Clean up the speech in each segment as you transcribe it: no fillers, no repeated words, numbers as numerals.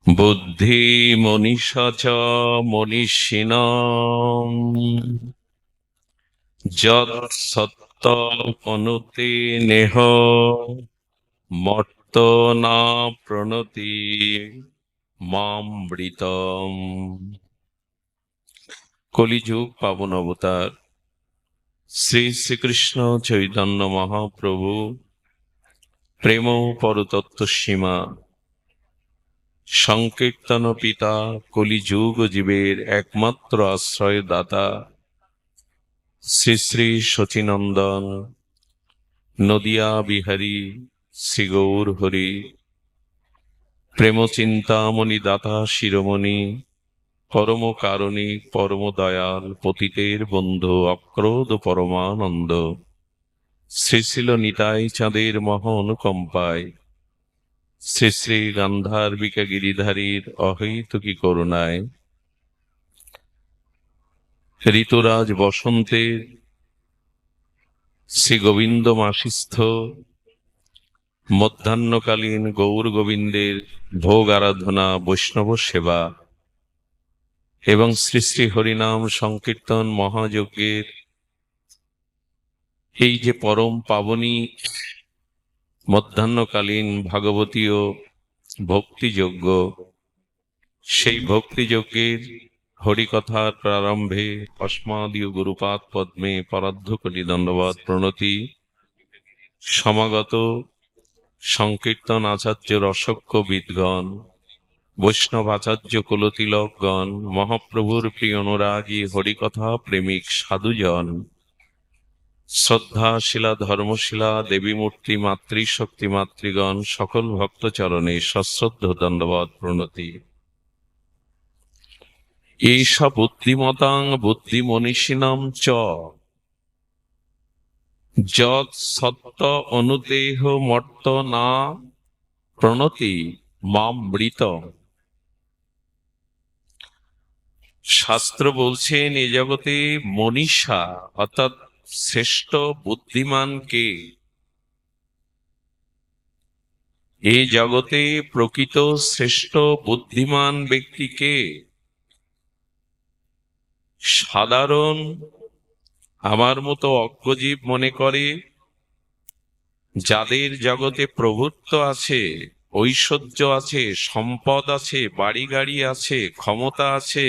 বুদ্ধি মনীষা চ মনীষিণাম যৎ সত্য অনুতে নেহ মর্ত না প্রণতি মামৃতম। কলিযুগ পাবন অবতার শ্রী শ্রীকৃষ্ণ চৈতন্য মহাপ্রভু প্রেম পরতত্ত্ব সীমা সংকীর্তন পিতা কলিযুগ জীবের একমাত্র আশ্রয় দাতা শ্রী শ্রী শচীনন্দন নদিয়া বিহারী শ্রী গৌর হরি প্রেম চিন্তামণি দাতা শিরোমণি পরম কারণিক পরম দয়াল পতিতের বন্ধু অক্রোধ পরমানন্দ শ্রী শ্রীল নিতাই চাঁদের মহা অনুকম্পায় শ্রী শ্রী গান্ধার্বিকা গিরিধারীর অহৈতুকী করুণায় ঋতুরাজ বসন্তের শ্রী গোবিন্দ মাসিস্থ মধ্যাহ্নকালীন গৌর গোবিন্দের ভোগ আরাধনা বৈষ্ণব সেবা এবং শ্রী শ্রী হরিনাম সংকীর্তন মহাযজ্ঞের এই যে পরম পাবনী মধ্যাহ্নকালীন ভাগবতীয় ভক্তিযজ্ঞ, সেই ভক্তিযজ্ঞের হরিকথার প্রারম্ভে অস্মাদীয় গুরুপাদ পদ্মে পরার্ধ কোটি দণ্ডবৎ প্রণতি। সমাগত সংকীর্তন আচার্য রসক্য বিদগণ, বৈষ্ণব আচার্য কুলতিলকগণ, মহাপ্রভুর প্রিয় অনুরাগী হরিকথা প্রেমিক সাধুজন, শ্রদ্ধাশীলা ধর্মশীলা দেবী মূর্তি মাতৃশক্তি মাতৃগণ, সকল ভক্তচরণে সশ্রদ্ধ দণ্ডবৎ প্রণতি। এইসা বুদ্ধিমতাং বুদ্ধি মনীষিণাম চ যৎ সত্য অনুদেহ মর্ত না প্রণতি মামৃত। শাস্ত্র বলছেন এ জগতে মনীষা অর্থাৎ শ্রেষ্ঠ বুদ্ধিমান কে? এই জগতে প্রকৃত শ্রেষ্ঠ বুদ্ধিমান ব্যক্তি কে? সাধারণ আমার মতো অজ্ঞজীব মনে করে যাদের জগতে প্রভুত্ব আছে, ঐশ্বর্য আছে, সম্পদ আছে, বাড়ি গাড়ি আছে, ক্ষমতা আছে,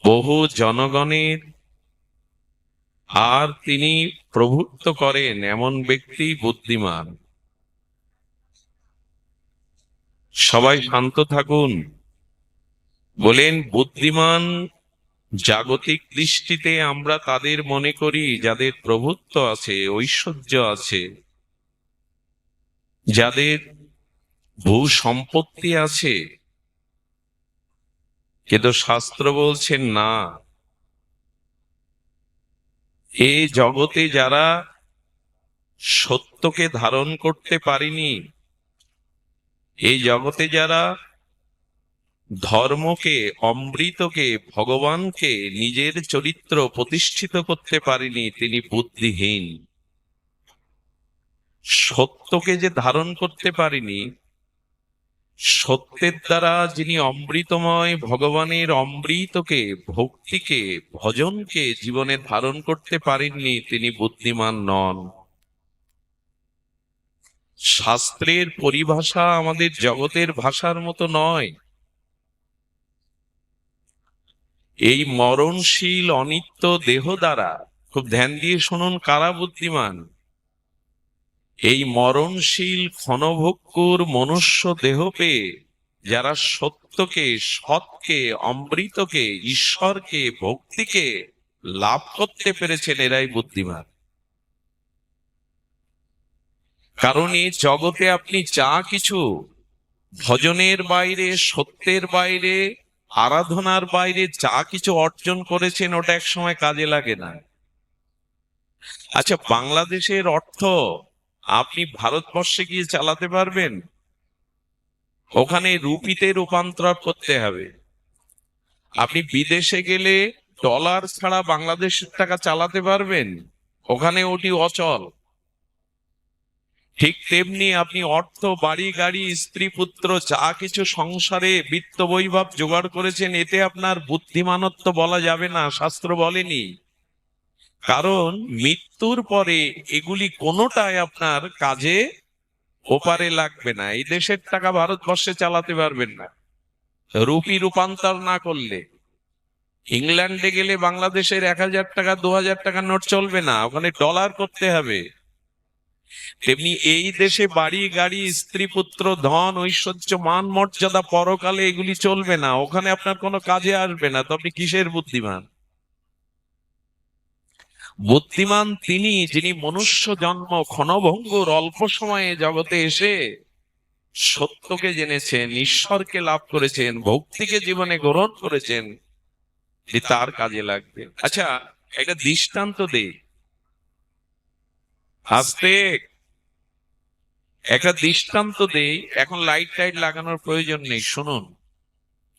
বহু জনগণের, আর তিনি প্রভুত্ব করেন, এমন ব্যক্তি বুদ্ধিমান। সবাই শান্ত থাকুন। বলেন বুদ্ধিমান জাগতিক দৃষ্টিতে আমরা তাদের মনে করি যাদের প্রভুত্ব আছে, ঐশ্বর্য আছে, যাদের ভূ সম্পত্তি আছে। কিন্তু শাস্ত্র বলছেন না, এই জগতে যারা সত্যকে ধারণ করতে পারেনি, এই জগতে যারা ধর্মকে, অমৃতকে, ভগবানকে নিজের চরিত্র প্রতিষ্ঠিত করতে পারেনি, তিনি বুদ্ধিহীন। সত্যকে যে ধারণ করতে পারেনি, সত্যের দ্বারা যিনি অমৃতময় ভগবানের অমৃতকে, ভক্তিকে, ভজনকে জীবনে ধারণ করতে পারেননি, তিনি বুদ্ধিমান নন। শাস্ত্রের পরিভাষা আমাদের জগতের ভাষার মতো নয়। এই মরণশীল অনিত্য দেহ দ্বারা, খুব ধ্যান দিয়ে শুনুন, কারা বুদ্ধিমান? এই মরণশীল ক্ষণভঙ্গুর মনুষ্য দেহ পেয়ে যারা সত্যকে, সৎকে, অমৃতকে, ঈশ্বরকে, ভক্তিকে লাভ করতে পেরেছেন, এরাই বুদ্ধিমান। কারণ এই জগতে আপনি যা কিছু ভজনের বাইরে, সত্যের বাইরে, আরাধনার বাইরে যা কিছু অর্জন করেছেন, ওটা এক সময় কাজে লাগে না। আচ্ছা, বাংলাদেশের অর্থ আপনি ভারতবর্ষে গিয়ে চালাতে পারবেন? ওখানে রুপিতে রূপান্তর করতে হবে। আপনি বিদেশে গেলে ডলার ছাড়া বাংলাদেশের টাকা চালাতে পারবেন? ওখানে ওটি অচল। ঠিক তেমনি আপনি অর্থ, বাড়ি, গাড়ি, স্ত্রী, পুত্র যা কিছু সংসারে বিত্ত বৈভব জোগাড় করেছেন, এতে আপনার বুদ্ধিমানত্ব বলা যাবে না, শাস্ত্র বলেনি। কারণ মৃত্যুর পরে এগুলি কোনোটাই আপনার কাজে ওপারে লাগবে না। এই দেশের টাকা ভারতবর্ষে চালাতে পারবেন না রুপি রূপান্তর না করলে। ইংল্যান্ডে গেলে বাংলাদেশের 1000 টাকা 2000 টাকার নোট চলবে না, ওখানে ডলার করতে হবে। তেমনি এই দেশে বাড়ি, গাড়ি, স্ত্রী, পুত্র, ধন, ঐশ্বর্য, মান, মর্যাদা পরকালে এগুলি চলবে না, ওখানে আপনার কোনো কাজে আসবে না। তো আপনি কিসের বুদ্ধিমান? বুদ্ধিমান তিনি যিনি মনুষ্য জন্ম ক্ষণভঙ্গুর অল্প সময়ে জগতে এসে সত্যকে জেনেছেন, ঈশ্বরকে লাভ করেছেন, ভক্তিকে জীবনে গ্রহণ করেছেন, যে তার কাজে লাগবে। আচ্ছা, একটা দৃষ্টান্ত দেই, আস্তে একটা দৃষ্টান্ত দেই। এখন লাইট টাইট লাগানোর প্রয়োজন নেই, শুনুন।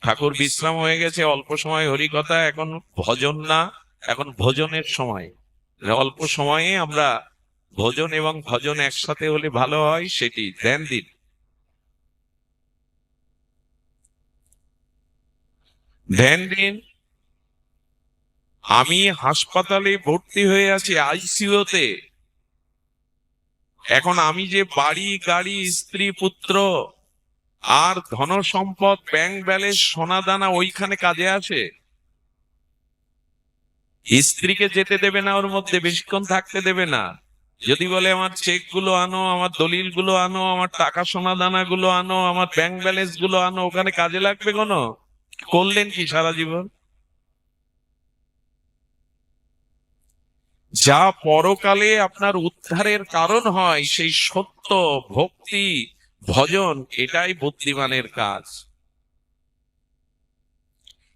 ঠাকুর বিশ্রাম হয়ে গেছে, অল্প সময় হরিকথা, এখন ভজন না, এখন ভোজনের সময়। অল্প সময়ে আমরা ভোজন এবং ভজন একসাথে হলে ভালো হয়, সেটি ধ্যান দিন। ধ্যান দিন। আমি হাসপাতালে ভর্তি হয়ে আছি, আইসিইউতে। এখন আমি যে বাড়ি, গাড়ি, স্ত্রী, পুত্র আর ধন সম্পদ, ব্যাংক ব্যালেন্স, সোনা দানা ওইখানে কাজে আসে? স্ত্রীকে যেতে দেবে না, ওর মধ্যে বেশিক্ষণ থাকতে দেবে না। যদি বলে আমার চেক গুলো আনো, আমার দলিল গুলো আনো, আমার টাকা সোনা দানা গুলো আনো, আমার ব্যাংক ব্যালেন্স গুলো আনো, ওখানে কাজে লাগবে কোনো? করলেন কি সারা জীবন? যা পরকালে আপনার উদ্ধারের কারণ হয়, সেই সত্য, ভক্তি, ভজন, এটাই বুদ্ধিমানের কাজ।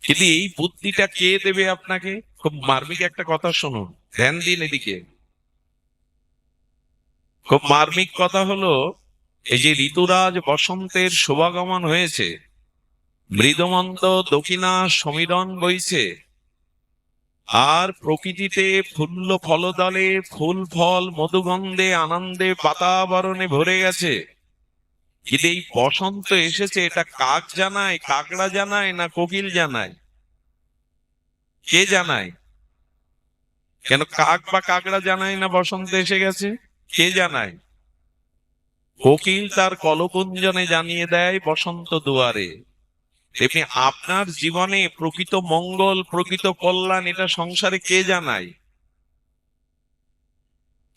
কিন্তু এই বুদ্ধিটা কে দেবে আপনাকে? খুব মার্মিক একটা কথা শুনুন, ধ্যান দিন এদিকে। খুব মার্মিক কথা হলো, এই যে ঋতুরাজ বসন্তের শুভাগমন হয়েছে, মৃদুমন্দ দক্ষিণা সমীরণ বইছে, আর প্রকৃতিতে ফুল্ল ফলদলে ফুল ফল মধুগন্ধে আনন্দে বাতাবরণে ভরে গেছে। কিন্তু এই বসন্ত এসেছে, এটা কাক জানায়, কাকড়া জানায়, না কোকিল জানায়? কে জানায়? কেন কাক বা কাকড়া জানায় না বসন্ত এসে গেছে? কে জানায়? কোকিল তার কলকুঞ্জনে জানিয়ে দেয় বসন্ত দুয়ারে। তেমনি আপনার জীবনে প্রকৃত মঙ্গল, প্রকৃত কল্যাণ, এটা সংসারে কে জানায়?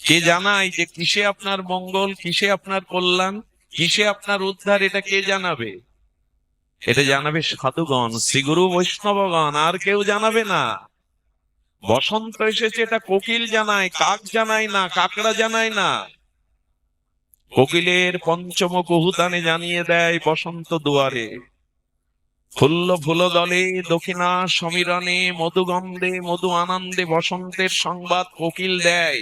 কে জানায় যে কিসে আপনার মঙ্গল, কিসে আপনার কল্যাণ, কিসে আপনার উদ্ধার? এটা কে জানাবে? এটা জানাবে সাধুগণ, শ্রীগুরু বৈষ্ণবগণ, আর কেউ জানাবে না। বসন্ত এসেছে এটা কোকিল জানায়, কাক জানায় না, কাকড়া জানায় না। কোকিলের পঞ্চম কুহুতানে জানিয়ে দেয় বসন্ত দুয়ারে। ফুল্ল ফুল দলে দক্ষিণা সমীরণে মধুগন্ধে মধু আনন্দে বসন্তের সংবাদ কোকিল দেয়,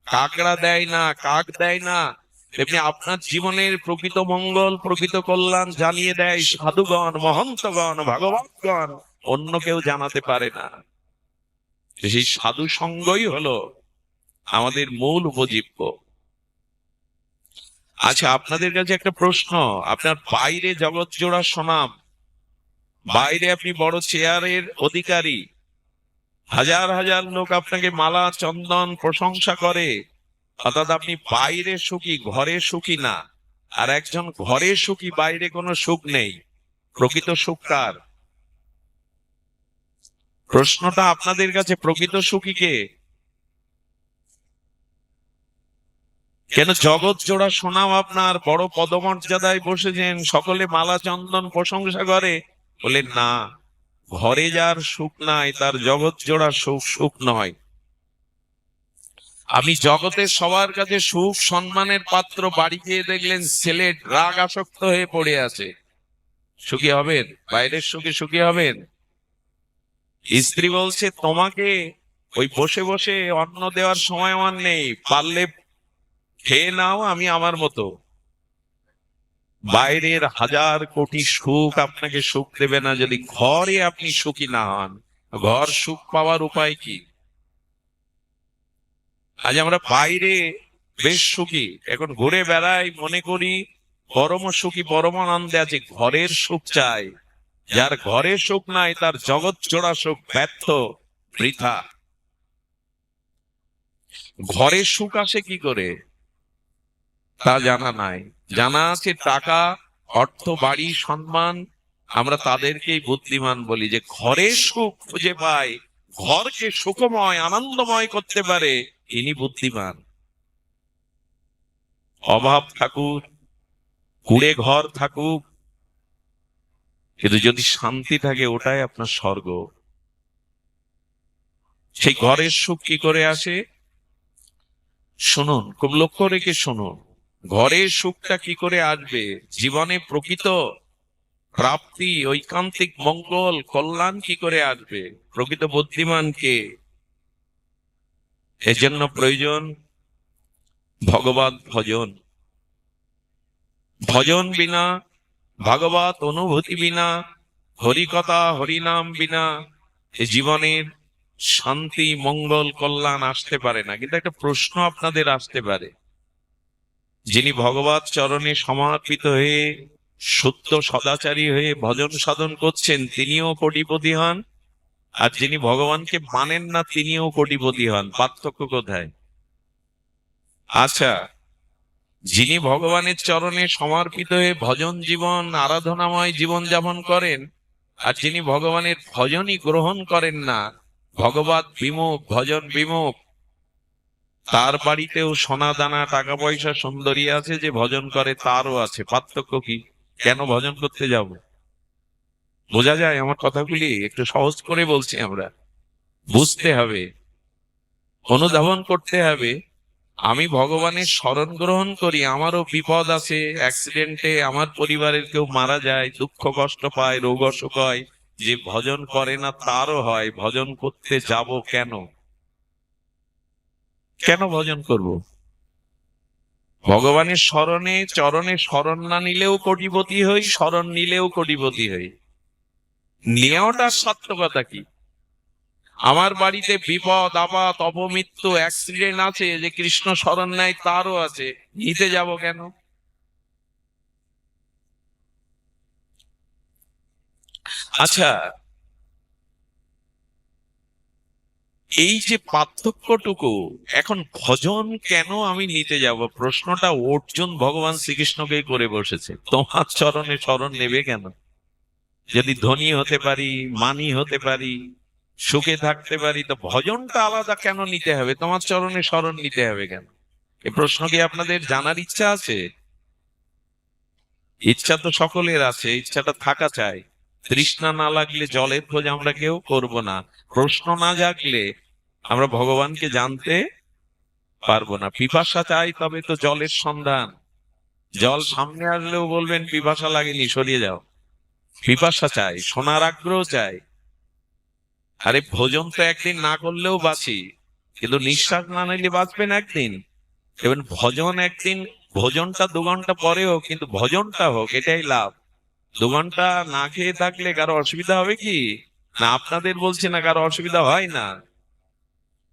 কাকড়া দেয় না, কাক দেয় না। তেমনি আপনার জীবনের প্রকৃত মঙ্গল, প্রকৃত কল্যাণ জানিয়ে দেয় সাধুগণ, মহন্তগণ, ভাগবতগণ, অন্য কেউ জানাতে পারে না। সেই সাধু সঙ্গই হলো আমাদের মূল উপজীব্য। আচ্ছা, আপনাদের কাছে একটা প্রশ্ন। আপনার বাইরে জগৎ জোড়া সুনাম, বাইরে আপনি বড় চেয়ারের অধিকারী, হাজার হাজার লোক আপনাকে মালা চন্দন প্রশংসা করে, অর্থাৎ আপনি বাইরে সুখী, ঘরে সুখী না। আর একজন ঘরে সুখী, বাইরে কোনো সুখ নেই। প্রকৃত সুখ কার? প্রশ্নটা আপনাদের কাছে, প্রকৃত সুখী কে? কেন জগৎ জোড়া সুনাম, আপনার বড় পদমর্যাদায় বসেছেন, সকলে মালা চন্দন প্রশংসা করে, বলে না, ঘরে যার সুখ নাই তার জগৎ জোড়া সুখ সুখ নয়। আপনি জগতের সবার কাছে সুখ সম্মানের পাত্র, বাড়ি গিয়ে দেখলেন ছেলে রাগ আসক্ত হয়ে পড়ে আছে, সুখী হবেন? বাইরের সুখে সুখী হবেন? স্ত্রী বলছে তোমাকে ওই বসে বসে অন্ন দেওয়ার সময় আমার নেই, পারলে খেয়ে নাও, আমি আমার মতো। বাইরের হাজার কোটি সুখ আপনাকে সুখ দেবে না যদি ঘরে আপনি সুখী না হন। ঘর সুখ পাওয়ার উপায় কি? আজ আমরা বাইরে বেশ সুখী, এখন ঘুরে বেড়াই, মনে করি পরম সুখী পরমানন্দে আছে। ঘরের সুখ চাই, যার ঘরে সুখ নাই তার জগৎ জোড়া সুখ ব্যর্থ, বৃথা। ঘরে সুখ আসে কি করে তা জানা নাই। জানা আছে টাকা, অর্থ, বাড়ি, সম্মান। আমরা তাদেরকেই বুদ্ধিমান বলি। যে ঘরে সুখ খুঁজে পায়, ঘরকে সুখময় আনন্দময় করতে পারে, ইনি বুদ্ধিমান। অভাব থাকুক, কুড়ে ঘর থাকুক, কিন্তু যদি শান্তি থাকে ওটাই আপনার স্বর্গ। সেই ঘরের সুখ কি করে আসে শুনুন, খুব লক্ষ্য রেখে শুনুন। ঘরের সুখটা কি করে আসবে? জীবনে প্রকৃত প্রাপ্তি, ঐকান্তিক মঙ্গল, কল্যাণ কি করে আসবে? প্রকৃত বুদ্ধিমানকে এজন্য প্রয়োজন ভগবত ভজন। ভজন বিনা, ভাগবত অনুভূতি বিনা, হরিকথা হরিনাম বিনা এ জীবনের শান্তি, মঙ্গল, কল্যাণ আসতে পারে না। কিন্তু একটা প্রশ্ন আপনাদের আসতে পারে, যিনি ভগবত চরণে সমর্পিত হয়ে সত্য সদাচারী হয়ে ভজন সাধন করছেন তিনিও কোটিপতি হন, আর যিনি ভগবানকে মানেন না তিনিও কোটিপতি হন। পার্থক্য কোথায়? আচ্ছা, যিনি ভগবানের চরণে সমর্পিত হয়ে ভজন জীবন, আরাধনাময় জীবন যাপন করেন, আর যিনি ভগবানের ভজনই গ্রহণ করেন না, ভগবত বিমুখ, ভজন বিমুখ, তার বাড়িতেও সোনা দানা টাকা পয়সা সুন্দরী আছে, যে ভজন করে তারও আছে। পার্থক্য কি? কেন ভজন করতে যাব? বোঝা যায় আমার কথাগুলি? একটু সহজ করে বলছি, আমরা বুঝতে হবে, অনুধাবন করতে হবে। আমি ভগবানের শরণ গ্রহণ করি, আমারও বিপদ আছে, অ্যাক্সিডেন্টে আমার পরিবারের কেউ মারা যায়, দুঃখ কষ্ট পায়, রোগ অসুখ হয়। যে ভজন করে না তারও হয়। ভজন করতে যাব কেন? কেন ভজন করব? ভগবানের শরণে চরণে শরণ না নিলেও কোটিপতি হই, শরণ নিলেও কোটিপতি হই। নেওয়াটার সার্থকতা কি? আমার বাড়িতে বিপদ আপদ অপমৃত্যু অ্যাক্সিডেন্ট আছে, যে কৃষ্ণ শরণ নেয় তারও আছে, নিতে যাব কেন? আচ্ছা, এই যে পার্থক্যটুকু, এখন ভজন কেন আমি নিতে যাব, প্রশ্নটা অর্জুন ভগবান শ্রীকৃষ্ণকে করে বসেছে। তোমার চরণে শরণ নেবে কেন? যদি ধনী হতে পারি, মানি হতে পারি, সুখে থাকতে পারি, তো ভজনটা আলাদা কেন নিতে হবে? তোমার চরণে শরণ নিতে হবে কেন? এই প্রশ্ন কি আপনাদের জানার ইচ্ছা আছে? ইচ্ছা তো সকলের আছে, ইচ্ছাটা থাকা চাই। তৃষ্ণা না লাগলে জলের খোঁজ আমরা কেউ করব না। প্রশ্ন না জাগলে আমরা ভগবানকে জানতে পারবো না। পিপাসা চাই তবে তো জলের সন্ধান। জল সামনে আসলেও বলবেন পিপাসা লাগেনি, সরিয়ে যাও। পিপাসা চাই, শোনার আগ্রহ চাই। আরে ভোজন তো একদিন না করলেও বাঁচি, কিন্তু নিঃশ্বাস না নিলে বাঁচবেন একদিন। এবং ভজন একদিন, ভোজনটা 2 ঘন্টা পরেও, কিন্তু ভজনটা হোক, এটাই লাভ। 2 ঘন্টা না খেয়ে থাকলে কারো অসুবিধা হবে কি? না, আপনাদের বলছি না, কারো অসুবিধা হয় না,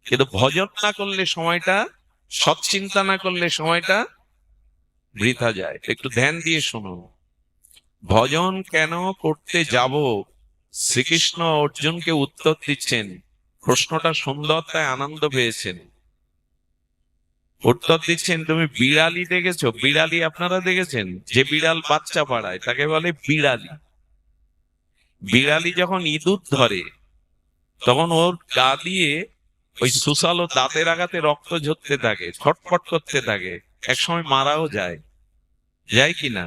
কিন্তু ভজন না করলে সময়টা, সৎ চিন্তা না করলে সময়টা বৃথা যায়। একটু ধ্যান দিয়ে শুনুন। ভজন কেন করতে যাব? শ্রীকৃষ্ণ অর্জুনকে উত্তর দিচ্ছেন। প্রশ্নটা সুন্দর, তাই আনন্দ পেয়েছেন। উত্তর দিচ্ছেন, তুমি বিড়ালি দেখেছো? বিড়ালি আপনারা দেখেছেন? যে বিড়াল বাচ্চা পাড়ায় তাকে বলে বিড়ালি। বিড়ালি যখন ইঁদুর ধরে তখন ওর গা দিয়ে ওই সুসালো দাঁতের আঘাতে রক্ত ঝরতে থাকে, ছটফট করতে থাকে, একসময় মারাও যায়, যায় কিনা?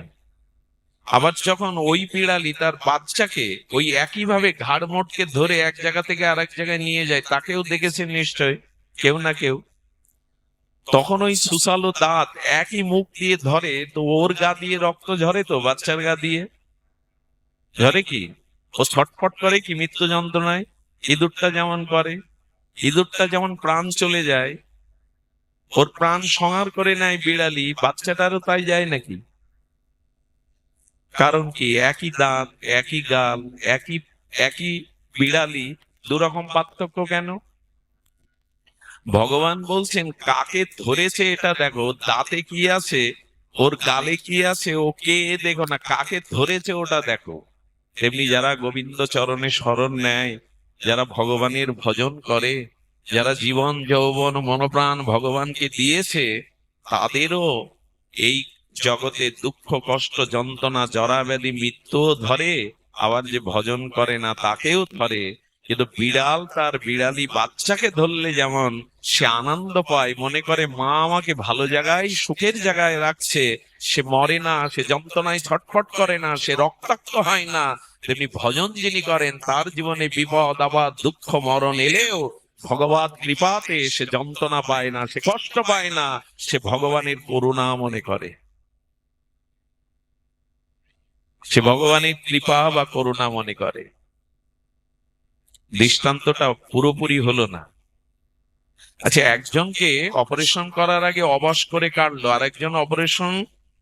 আবার যখন ওই বিড়ালি তার বাচ্চাকে ওই একইভাবে ঘাড় মোটকে ধরে এক জায়গা থেকে আরেক জায়গায় নিয়ে যায়, তাকেও দেখেছেন নিশ্চয় কেউ না কেউ। তখন ওই সুসালো দাঁত একই মুখ দিয়ে ধরে, তো ওর গা দিয়ে রক্ত ঝরে, তো বাচ্চার গা দিয়ে ঝরে কি? ও ছটফট করে কি মৃত্যু যন্ত্রণায়? ইঁদুরটা যেমন করে। ইঁদুরটা যেমন প্রাণ চলে যায়, ওর প্রাণ সংহার করে নেয় বিড়ালি, বাচ্চাটারও তাই যায় নাকি? কারণ কি? একই দাঁত, একই গাল, একই একই বিড়ালি, 2 রকম পার্থক্য কেন? ভগবান বলছেন কাকে ধরেছে এটা দেখো, দাঁতে কি আছে, ওর গালে কি আছে, ও কে দেখো না, কাকে ধরেছে ওটা দেখো। তেমনি যারা গোবিন্দ চরণে শরণ নেয়, যারা ভগবানের ভজন করে, যারা জীবন যৌবন মনপ্রাণ ভগবানকে দিয়েছে, তাদেরও এই জগতে দুঃখ কষ্ট যন্ত্রণা জরা ব্যাধি মৃত্যু ধরে, আবার যে ভজন করে না তাকেও ধরে। কিন্তু বিড়াল তার বিড়ালি বাচ্চাকে ধরলে যেমন সে আনন্দ পায়, মনে করে মা আমাকে ভালো জায়গায় সুখের জায়গায় রাখছে, সে মরে না, সে যন্ত্রণায় ছটফট করে না, সে রক্তাক্ত হয় না, তেমনি ভজন যিনি করেন তার জীবনে বিপদ আবার দুঃখ মরণ এলেও ভগবত কৃপাতে সে যন্ত্রণা পায় না, সে কষ্ট পায় না, সে ভগবানের করুণা মনে করে, সে ভগবানের কৃপা বা করুণা মনে করে। দৃষ্টান্তটা পুরোপুরি হলো না। আচ্ছা, একজনকে অপারেশন করার আগে অবশ করে কাটলো, আর একজন অপারেশন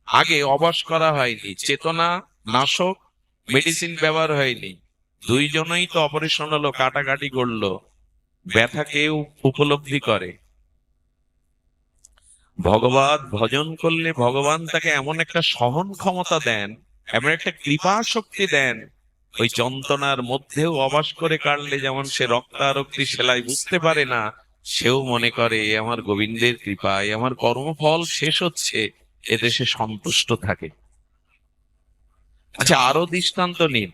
আগে অবশ করা হয়নি, চেতনা নাশক মেডিসিন ব্যবহার হয়নি, দুইজনেই তো অপারেশন হলো, কাটাকাটি করলো, ব্যথা কেউ উপলব্ধি করে। ভগবত ভজন করলে ভগবান তাকে এমন একটা সহন ক্ষমতা দেন, এমন একটা কৃপা শক্তি দেন, ওই যন্ত্রণার মধ্যেও অবাস করে কাটলে যেমন সে রক্তারক্তি সেলাই বুঝতে পারে না, সেও মনে করে এ আমার গোবিন্দের কৃপায় আমার কর্মফল শেষ হচ্ছে, এতে সে সন্তুষ্ট থাকে। আচ্ছা, আরো দৃষ্টান্ত নিন।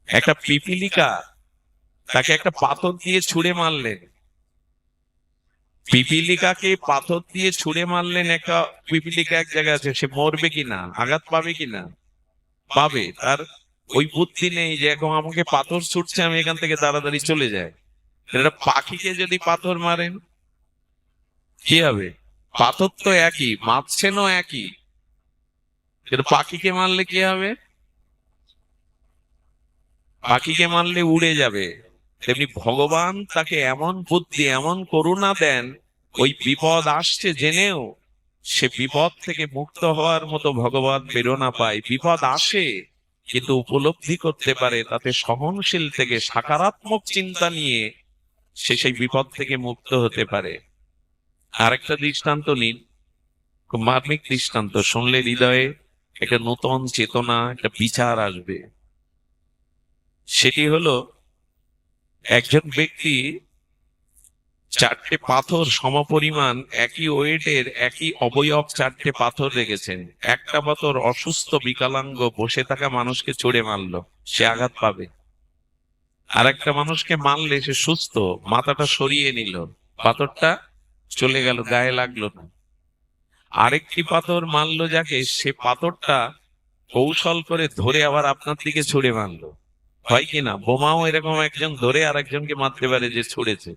একটা পিপিলিকা, তাকে একটা পাথর দিয়ে ছুঁড়ে মারলেন, পিপিলিকাকে পাথর দিয়ে ছুঁড়ে মারলেন, একটা পিপিলিকা এক জায়গায় আছে, সে মরবে কিনা, আঘাত পাবে কিনা? পাবে। তার ওই বুদ্ধি নেই যে এখন আমাকে পাথর ছুটছে, আমি এখান থেকে তাড়াতাড়ি চলে যাই। এটা পাখিকে যদি পাথর মারেন কি হবে? পাথর তো একই, মারছেনও একই, কিন্তু পাখিকে মারলে কি হবে? পাখিকে মারলে উড়ে যাবে। তেমনি ভগবান তাকে এমন বুদ্ধি এমন করুণা দেন, ওই বিপদ আসছে জেনেও সে বিপদ থেকে মুক্ত হওয়ার মতো ভগবান প্রেরণা পায়। বিপদ আসে কিন্তু উপলব্ধি করতে পারে, তাতে সহনশীল থেকে সকারাত্মক চিন্তা নিয়ে সে সেই বিপদ থেকে মুক্ত হতে পারে। আরেকটা দৃষ্টান্ত নিন, খুব মার্মিক দৃষ্টান্ত, শুনলে হৃদয়ে একটা নতুন চেতনা, একটা বিচার আসবে। সেটি হলো, একজন ব্যক্তি চারটে পাথর সমপরিমাণ একই ওয়েটের একই অবয়ব চারটে পাথর রেখেছেন। একটা পাথর অসুস্থ বিকলাঙ্গ বসে থাকা মানুষকে ছুঁড়ে মারলো, সে আঘাত পাবে। আর একটা মানুষকে মারলে সে সুস্থ, মাথাটা সরিয়ে নিল, পাথরটা চলে গেল, গায়ে লাগলো না। আরেকটি পাথর মারলো যাকে, সে পাথরটা কৌশল করে ধরে আবার আপনার দিকে ছুঁড়ে মারলো। হয় কিনা? বোমাও এরকম একজন ধরে আর একজনকে মারতে পারে যে ছুঁড়েছে।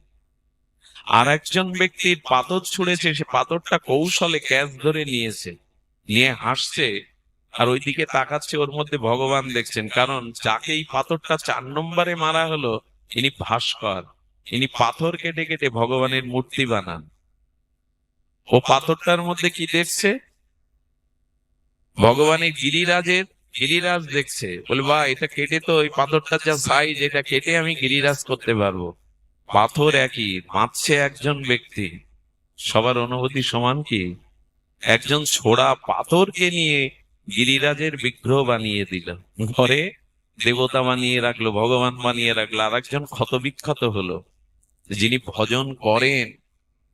আর একজন ব্যক্তির পাথর ছুঁড়েছে, সে পাথরটা কৌশলে ক্যাচ ধরে নিয়েছে, নিয়ে হাসছে আর ওইদিকে তাকাচ্ছে, ওর মধ্যে ভগবান দেখছেন। কারণ যাকে এই পাথরটা 4 নম্বরে মারা হলো, ইনি ভাস্কর, ইনি পাথর কেটে কেটে ভগবানের মূর্তি বানান। ও পাথরটার মধ্যে কি দেখছে? ভগবানের গিরিরাজ দেখছে, বলে বা এটা কেটে তো ওই পাথরটার যা সাইজ, এটা কেটে আমি গিরিরাজ করতে পারবো। পাথর একই, মারছে একজন ব্যক্তি, সবার অনুভূতি সমান কি? একজন ছোড়া পাথরকে নিয়ে গিরিরাজের বিগ্রহ বানিয়ে দিল, ঘরে দেবতা বানিয়ে রাখলো, ভগবান বানিয়ে রাখলো, আর একজন ক্ষত বিক্ষত হলো। যিনি ভজন করেন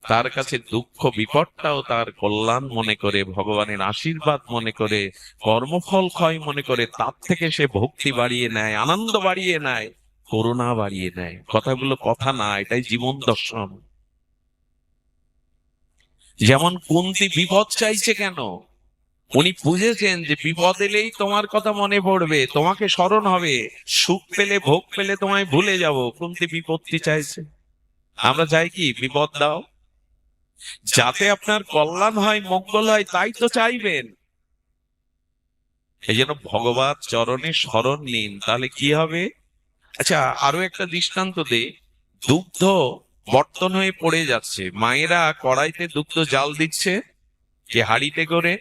তার কাছে দুঃখ বিপদটাও তার কল্যাণ মনে করে, ভগবানের আশীর্বাদ মনে করে, কর্মফল ক্ষয় মনে করে, তার থেকে সে ভক্তি বাড়িয়ে নেয়, আনন্দ বাড়িয়ে নেয়, করুণা বাড়িয়ে নেয়। কথাগুলো কথা না, এটাই জীবন দর্শন। যেমন কুন্তী বিপদ চাইছে কেন? উনি বুঝেছেন যে বিপদ এলেই তোমার কথা মনে পড়বে, তোমাকে স্মরণ হবে, সুখ পেলে ভোগ পেলে তোমায় ভুলে যাব। কুন্তী বিপত্তি চাইছে। আমরা চাই কি? বিপদ দাও, যাতে আপনার কল্যাণ হয়, মঙ্গল হয়, তাই তো চাইবেন। এই জন্য ভগবত চরণে শরণ নিন, তাহলে কি হবে? আচ্ছা, আরো একটা দৃষ্টান্ত দেই। দুগ্ধ বর্তন হয়ে পড়ে যাচ্ছে, মায়েরা কড়াইতে দুগ্ধ জাল দিচ্ছে, যে হাঁড়িতে করে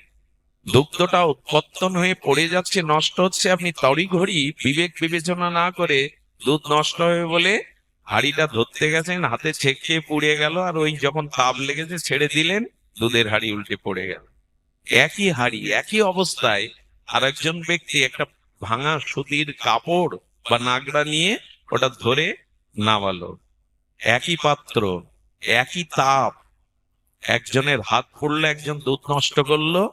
দুগ্ধটা উৎপত্তন হয়ে পড়ে যাচ্ছে, নষ্ট হচ্ছে, আপনি তড়িঘড়ি বিবেক বিবেচনা না করে দুধ নষ্ট হবে বলে হাঁড়িটা ধরতে গেছেন, হাতে ছেঁক খেয়ে পুড়ে গেল, আর ওই যখন তাপ লেগেছে ছেড়ে দিলেন, দুধের হাঁড়ি উল্টে পড়ে গেল। একই হাঁড়ি, একই অবস্থায় আর একজন ব্যক্তি একটা ভাঙা সুতির কাপড় বা নাগড়া নিয়ে ওটা ধরে নামালো, একই পাত্র, একই তাপ। একজনের হাত পড়লো, একজন দুধ নষ্ট করলো,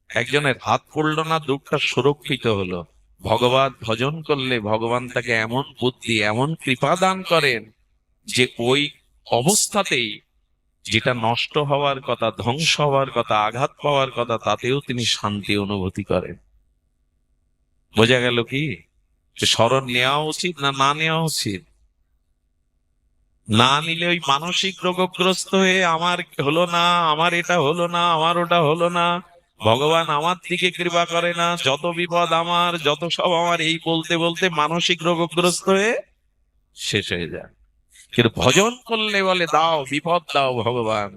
একজনের হাত পড়লো না, দুধটা সুরক্ষিত হলো। ভগবত ভজন করলে ভগবান তাকে এমন বুদ্ধি, এমন কৃপা দান করেন যে ওই অবস্থাতেই যেটা নষ্ট হওয়ার কথা, ধ্বংস হওয়ার কথা, আঘাত পাওয়ার কথা, তাতেও তিনি শান্তি অনুভূতি করেন। বোঝা গেল কি স্মরণ নেওয়া উচিত না না নেওয়া উচিত? না নিলে ওই মানসিক রোগগ্রস্ত হয়ে আমার হলো না, আমার এটা হলো না, আমার ওটা হলো না, ভগবান আমার দিকে কৃপা করে না, যত বিপদ আমার, যত সব আমার, এই বলতে বলতে মানসিক রোগগ্রস্ত হয়ে শেষ হয়ে যায়। কিন্তু ভজন করলে বলে দাও, বিপদ দাও ভগবান,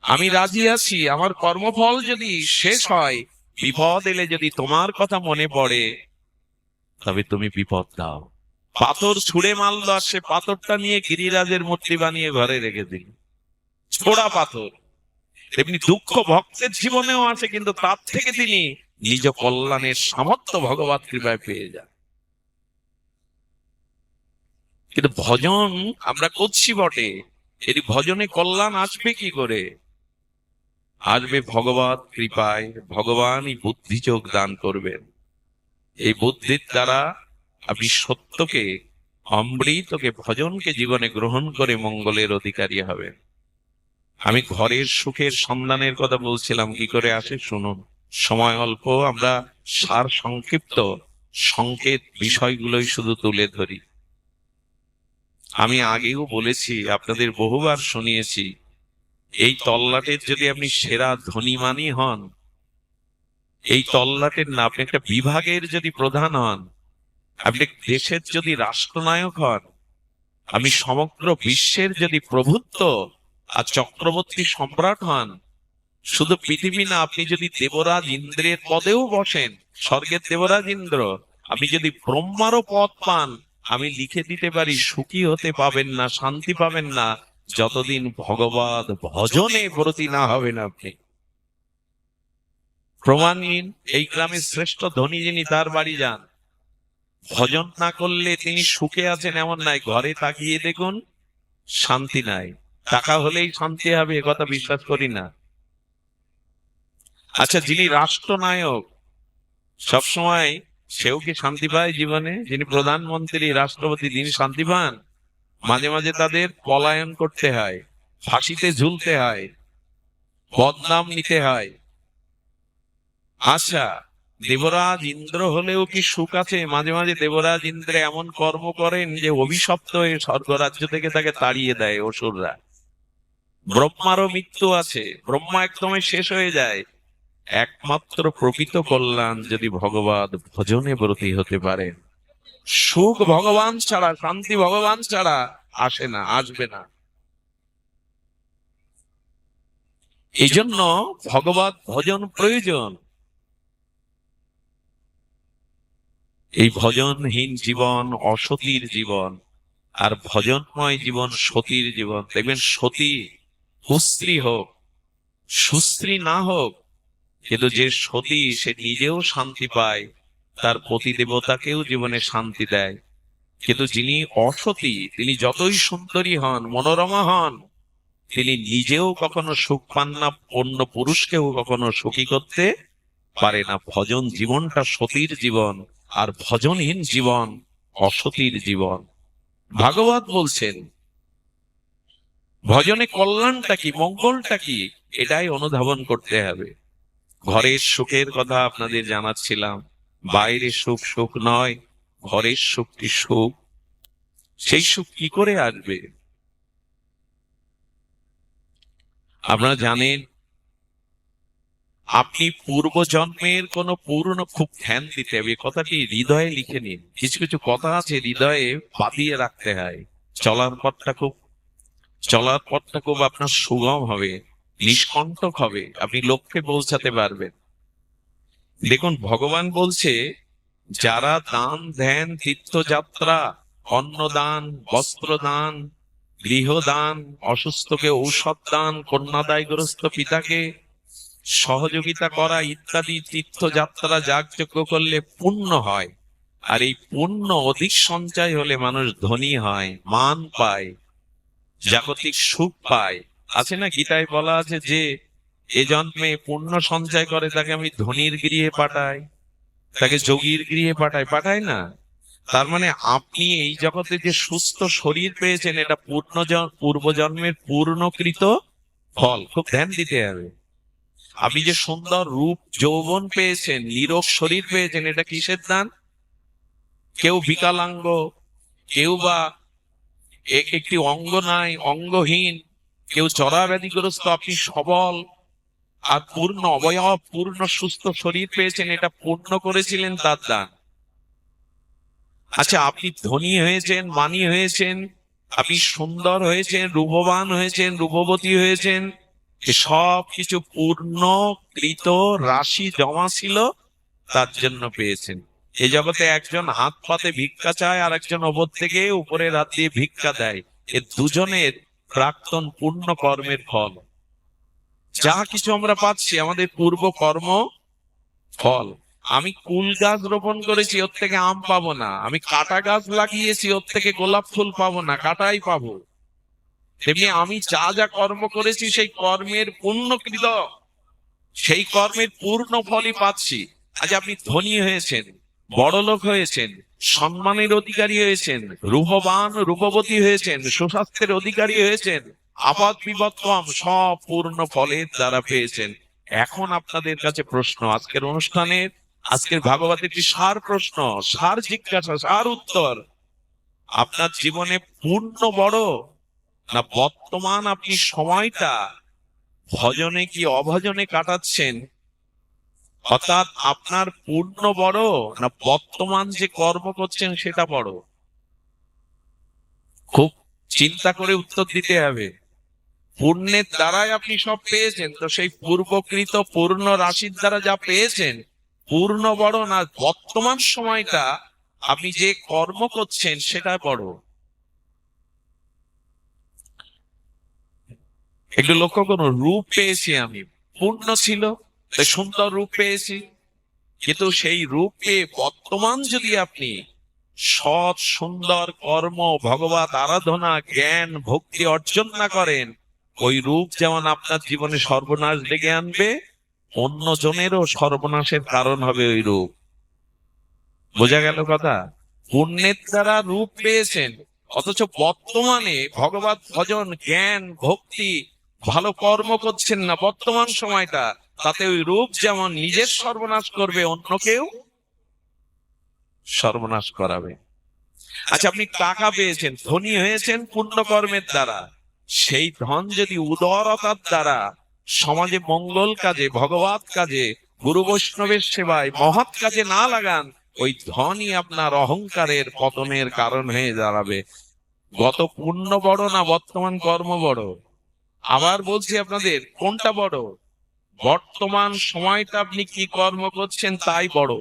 আমি রাজি আছি, আমার কর্মফল যদি শেষ হয়, বিপদ এলে যদি তোমার কথা মনে পড়ে, তবে তুমি বিপদ দাও। পাথর ছুঁড়ে মারলো, আর সে পাথরটা নিয়ে গিরিরাজের মূর্তি বানিয়ে ঘরে রেখে দিল, ছোড়া পাথর। তেমনি দুঃখ ভক্তের জীবনেও আছে, কিন্তু তার থেকে তিনি নিজ কল্যাণের সামর্থ্য ভগবত কৃপায় পেয়ে যান। কিন্তু ভজন আমরা করছি বটে, এই ভজনে কল্যাণ আসবে কি করে? আসবে ভগবত কৃপায়। ভগবানই বুদ্ধি চোখ দান করবেন। এই বুদ্ধির দ্বারা আপনি সত্যকে, অমৃতকে, ভজনকে জীবনে গ্রহণ করে মঙ্গলের অধিকারী হবেন। আমি ঘরের সুখের সন্ধানের কথা বলছিলাম, কি করে আসে শুনুন। সময় অল্প, আমরা সার সংক্ষিপ্ত সংকেত বিষয়গুলোই শুধু তুলে ধরি। আমি আগেও বলেছি, আপনাদের বহুবার শুনিয়েছি, এই তল্লাটের যদি আপনি সেরা ধনীমানি হন, এই তল্লাটের না, আপনি একটা বিভাগের যদি প্রধান হন, আপনি দেশের যদি রাষ্ট্রনায়ক হন, আপনি সমগ্র বিশ্বের যদি প্রভুত্ব আর চক্রবর্তী সম্রাট হন, শুধু পৃথিবী না, আপনি যদি দেবরাজ ইন্দ্রের পদেও বসেন, স্বর্গের দেবরাজ ইন্দ্র, আপনি যদি ব্রহ্মারও পদ পান, আমি লিখে দিতে পারি সুখী হতে পাবেন না, শান্তি পাবেন না, যতদিন ভগবত ভজনে ব্রতী না হবেন আপনি। প্রমাণহীন। এই গ্রামের শ্রেষ্ঠ ধনী যিনি, তার বাড়ি যান, ভজন না করলে তিনি সুখে আছেন এমন নাই। ঘরে তাকিয়ে দেখুন, শান্তি নাই। টাকা হলেই শান্তি হবে এ কথা বিশ্বাস করি না। আচ্ছা, যিনি রাষ্ট্রনায়ক, সবসময় সেও কি শান্তি পায় জীবনে? যিনি প্রধানমন্ত্রী, রাষ্ট্রপতি, তিনি শান্তি পান? মাঝে মাঝে তাদের পলায়ন করতে হয়, ফাঁসিতে ঝুলতে হয়, বদনাম নিতে হয়। আচ্ছা, দেবরাজ ইন্দ্র হলেও কি সুখ আছে? মাঝে মাঝে দেবরাজ ইন্দ্র এমন কর্ম করেন যে অভিশপ্ত হয়ে স্বর্গরাজ্য থেকে তাকে তাড়িয়ে দেয় অসুররা। ব্রহ্মারও মৃত্যু আছে, ব্রহ্মা একদমই শেষ হয়ে যায়। একমাত্র প্রকৃত কল্যাণ যদি ভগবত ভজনে ব্রতী হতে পারে। সুখ ভগবান ছাড়া, শান্তি ভগবান ছাড়া আসে না, আসবে না। এই জন্য ভগবত ভজন প্রয়োজন। এই ভজনহীন জীবন অসতীর জীবন, আর ভজনময় জীবন সতীর জীবন। দেখবেন সতী কুস্ত্রী হোক, সুস্ত্রী না হোক, কিন্তু যে সতী সে নিজেও শান্তি পায়, তার পতি দেবতাকেও জীবনে শান্তি দেয়। কিন্তু যিনি অসতী, তিনি যতই সুন্দরী হন, মনোরমা হন, তিনি নিজেও কখনো সুখ পান না, অন্য পুরুষকেও কখনো সুখী করতে পারে না। ভজন জীবনটা সতীর জীবন, আর ভজনহীন জীবন অসতীর জীবন। ভাগবত বলছেন ভজনে কল্যাণটা কি, মঙ্গলটা কি, এটাই অনুধাবন করতে হবে। ঘরের সুখের কথা আপনাদের জানাচ্ছিলাম। বাইরে সুখ সুখ নয়, ঘরের সুখটি সুখ। সেই সুখ কি করে আসবে? আপনারা জানেন, আপনি পূর্ব জন্মের কোন পূর্ণ, খুব ধ্যান দিতে হবে, কথাটি হৃদয়ে লিখে নিন। কিছু কিছু কথা আছে হৃদয়ে বাঁধিয়ে রাখতে হয়। চলার পথটা খুব আপনার সুগম হবে, নিষ্কণ্টক হবে, আপনি লক্ষ্যে পৌঁছাতে পারবেন। দেখুন, ভগবান বলছে, যারা দান ধ্যান তীর্থযাত্রা অন্নদান, বস্ত্রদান, গৃহদান, অসুস্থকে ঔষধ দান, কন্যাদায়গ্রস্ত পিতাকে সহযোগিতা করা ইত্যাদি তীর্থযাত্রা যাগযজ্ঞ করলে পুণ্য হয়। আর এই পুণ্য অধিক সঞ্চয় হলে মানুষ ধনী হয়, মান পায়, জাগতিক সুখ পায়। আছে না, গীতায় বলা আছে যে এ জন্মে পুণ্য সঞ্চয় করে তাকে আমি ধনীর গৃহে পাঠাই, তাকে যোগীর গৃহে পাঠাই না। তার মানে আপনি এই জগতে যে সুস্থ শরীর পেয়েছেন, এটা পূর্বজন্মের পূর্ণকৃত ফল। খুব ধ্যান দিতে হবে। আপনি যে সুন্দর রূপ যৌবন পেয়েছেন, নিরোগ শরীর পেয়েছেন, এটা কিসের দান? কেউ বিকলাঙ্গ, কেউ বা একটি অঙ্গ নাই, অঙ্গহীন, কেউ জরাব্যাধিগ্রস্ত, আপনি সবল আর পূর্ণ অবয়ব, পূর্ণ সুস্থ শরীর পেয়েছেন, এটা পূর্ণ করেছিলেন, তার দান। আচ্ছা, আপনি ধনী হয়েছেন, মানী হয়েছেন, আপনি সুন্দর হয়েছেন, রূপবান হয়েছেন, রূপবতী হয়েছেন, সব কিছু পূর্ণকৃত রাশি জমা ছিল, তার জন্য পেয়েছেন। এই জগতে একজন হাত পাতে ভিক্ষা চায়, আর একজন ওপর থেকে উপরের হাত দিয়ে ভিক্ষা দেয়। এ দুজনের প্রাক্তন পূর্ণ কর্মের ফল। যা কিছু আমরা পাচ্ছি আমাদের পূর্ব কর্ম ফল। আমি কুল গাছ রোপণ করেছি, ওর থেকে আম পাবো না। আমি কাটা গাছ লাগিয়েছি, ওর থেকে গোলাপ ফুল পাবো না, কাটাই পাবো। তেমনি আমি যা যা কর্ম করেছি সেই কর্মের পুণ্যকৃত, সেই কর্মের পূর্ণ ফলই পাচ্ছি। আজ আপনি ধনী হয়েছেন, বড়লোক হয়েছেন, সম্মানের অধিকারী হয়েছেন, রূপবান রূপবতী হয়েছেন, সুস্বাস্থ্যের অধিকারী হয়েছেন, আপদ বিপদ কম, সব পূর্ণ ফলের দ্বারা পেয়েছেন। এখন আপনাদের কাছে প্রশ্ন, আজকের অনুষ্ঠানের, আজকের ভাগবতের একটি সার প্রশ্ন, সার জিজ্ঞাসা, সার উত্তর। আপনার জীবনে পূর্ণ বড়, না বর্তমান আপনি সময়টা ভজনে কি অভজনে কাটাচ্ছেন? অর্থাৎ আপনার পূর্ণ বড়, না বর্তমান যে কর্ম করছেন সেটা বড়? খুব চিন্তা করে উত্তর দিতে হবে। পুণ্যের দ্বারাই আপনি সব পেয়েছেন, তো সেই পূর্বকৃত পূর্ণ রাশির দ্বারা যা পেয়েছেন পূর্ণ বড়, না বর্তমান সময়টা আপনি যে কর্ম করছেন সেটা বড়? একটু লক্ষ্য করুন, রূপ পেয়েছি আমি, পূর্ণ ছিল, সুন্দর রূপ পেয়েছি, কিন্তু সেই রূপে বর্তমান যদি আপনি সৎ সুন্দর কর্ম, ভগবত আরাধনা, জ্ঞান, ভক্তি অর্জন না করেন, ওই রূপ যেমন আপনার জীবনে সর্বনাশ ডেকে আনবে, অন্য জনেরও সর্বনাশের কারণ হবে ওই রূপ। বোঝা গেল কথা? পুণ্যের দ্বারা রূপ পেয়েছেন, অথচ বর্তমানে ভগবত ভজন, জ্ঞান, ভক্তি, ভালো কর্ম করছেন না বর্তমান সময়টা, তাতে ওই রূপ যেমন নিজের সর্বনাশ করবে, অন্যকেও সর্বনাশ করাবে। আচ্ছা, আপনি টাকা পেয়েছেন, ধনী হয়েছেন পূর্ণ কর্মের দ্বারা, সেই ধন যদি উদারতার দ্বারা সমাজে মঙ্গল কাজে, ভগবত কাজে, গুরু বৈষ্ণবের সেবায়, মহৎ কাজে না লাগান, ওই ধনই আপনার অহংকারের পতনের কারণ হয়ে দাঁড়াবে। গত পুণ্য বড়, না বর্তমান কর্ম বড়? আবার বলছি আপনাদের, কোনটা বড়? বর্তমান সময়টা আপনি কি কর্ম করছেন তাই বড়।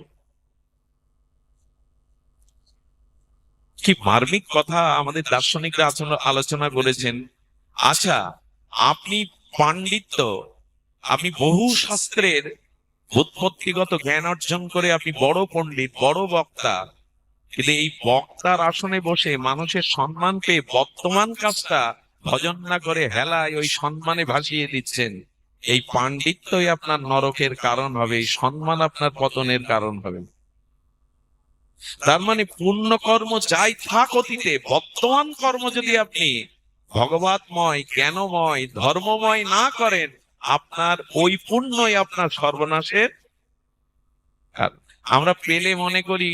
কি মার্মিক কথা আমাদের দার্শনিকরা আলোচনা করেছেন। আচ্ছা, আপনি পাণ্ডিত্য, আপনি বহু শাস্ত্রের উৎপত্তিগত জ্ঞান অর্জন করে আপনি বড় পণ্ডিত, বড় বক্তা, কিন্তু এই বক্তার আসনে বসে মানুষের সম্মান পেয়ে বর্তমান কাজটা ভজন না করে হেলায় ওই সম্মানে ভাসিয়ে দিচ্ছেন। এই পাণ্ডিত্যই আপনার নরকের কারণ হবে, এই সম্মান আপনার পতনের কারণ হবে। তার মানে পুণ্য কর্ম যাই থাক অতীতে, বর্তমান কর্ম যদি আপনি ভগবতময়, জ্ঞানময়, ধর্মময় না করেন, আপনার ওই পুণ্যই আপনার সর্বনাশের। আমরা পেলে মনে করি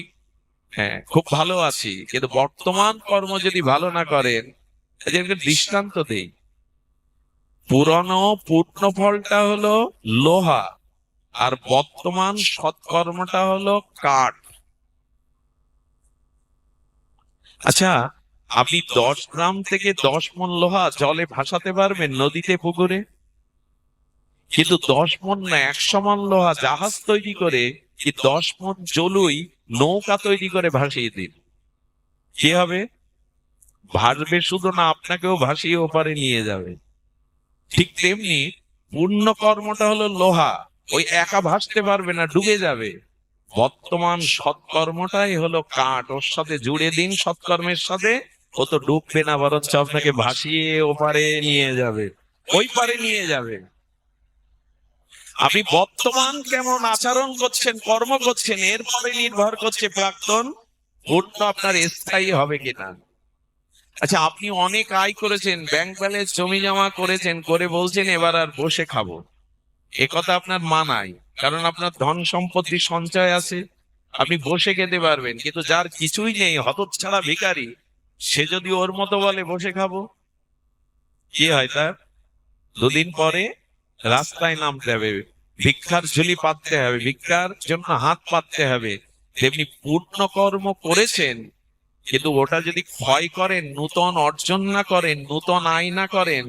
হ্যাঁ খুব ভালো আছি, কিন্তু বর্তমান কর্ম যদি ভালো না করেন, এদেরকে দৃষ্টান্ত দেই। পুরনো পূর্ণ ফলটা হলো লোহা, আর বর্তমান সৎকর্মটা হলো কাঠ। আচ্ছা, আপনি 10 গ্রাম থেকে 10 মণ লোহা জলে ভাসাতে পারবেন, নদীতে, পুকুরে? কিন্তু 10 মণ না 100 মণ লোহা জাহাজ তৈরি করে, কি 10 মণ জলুই নৌকা তৈরি করে ভাসিয়ে দিন, কি হবে? ভাসবে শুধু না, আপনাকেও ভাসিয়ে ওপারে নিয়ে যাবে। ঠিক তেমনি পুণ্য কর্মটা হলো লোহা, ওই একা ভাসতে পারবে না, ডুবে যাবে। বর্তমান সৎকর্মটাই হলো কাঠ, ওর সাথে জুড়ে দিন সৎকর্মের সাথে, ও তো ডুববে না, বরঞ্চ আপনাকে ভাসিয়ে ওপারে নিয়ে যাবে, ওই পারে নিয়ে যাবে। আপনি বর্তমান কেমন আচরণ করছেন, কর্ম করছেন, এরপরে নির্ভর করছে প্রাক্তন পুণ্য আপনার স্থায়ী হবে কিনা। আচ্ছা, আপনি অনেক আয় করেছেন, ব্যাংক ব্যালেন্স জমি জমা করেছেন, করে বলছেন এবার আর বসে খাবো, এ কথা আপনার মানায়, কারণ আপনার ধন সম্পত্তি সঞ্চয় আছে, আপনি বসে খেতে পারবেন। কিন্তু যার কিছুই নেই, হতচ্ছাড়া ভিখারি, সে যদি ওর মতো বলে বসে খাবো, কি হয় তার? দুদিন পরে রাস্তায় নামতে হবে, ভিক্ষার ঝুলি পাততে হবে, ভিক্ষার জন্য হাত পাততে হবে। তেমনি পূর্ণ কর্ম করেছেন, কিন্তু ওটা যদি ক্ষয় করেন, নূতন অর্জন না করেন, নূতন আয় না করেন,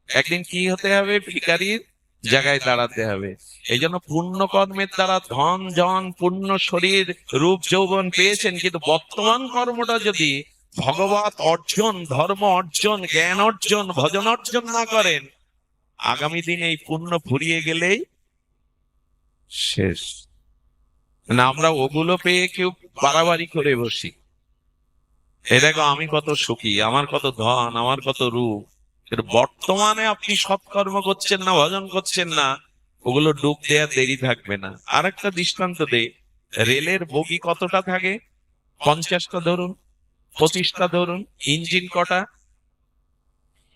একদিন কি হতে হবে? ভিখারির জায়গায় দাঁড়াতে হবে। এই জন্য পুণ্য কর্মের দ্বারা ধন জন পূর্ণ শরীর রূপ যৌবন পেয়েছেন, কিন্তু বর্তমান কর্মটা যদি ভগবত অর্জন, ধর্ম অর্জন, জ্ঞান অর্জন, ভজন অর্জন না করেন, আগামী দিন এই পুণ্য ফুরিয়ে গেলেই শেষ। না, আমরা ওগুলো পেয়ে কেউ বাড়াবাড়ি করে বসি, এ দেখো আমি কত সুখী, আমার কত ধন, আমার কত রূপ। কিন্তু বর্তমানে আপনি সৎকর্ম করছেন না, ভজন করছেন না, ওগুলো ডুব দেওয়ার দেরি থাকবে না। আর একটা দৃষ্টান্ত দেই, রেলের বগি কতটা থাকে? 50টা ধরুন, 25টা ধরুন, ইঞ্জিন কটা?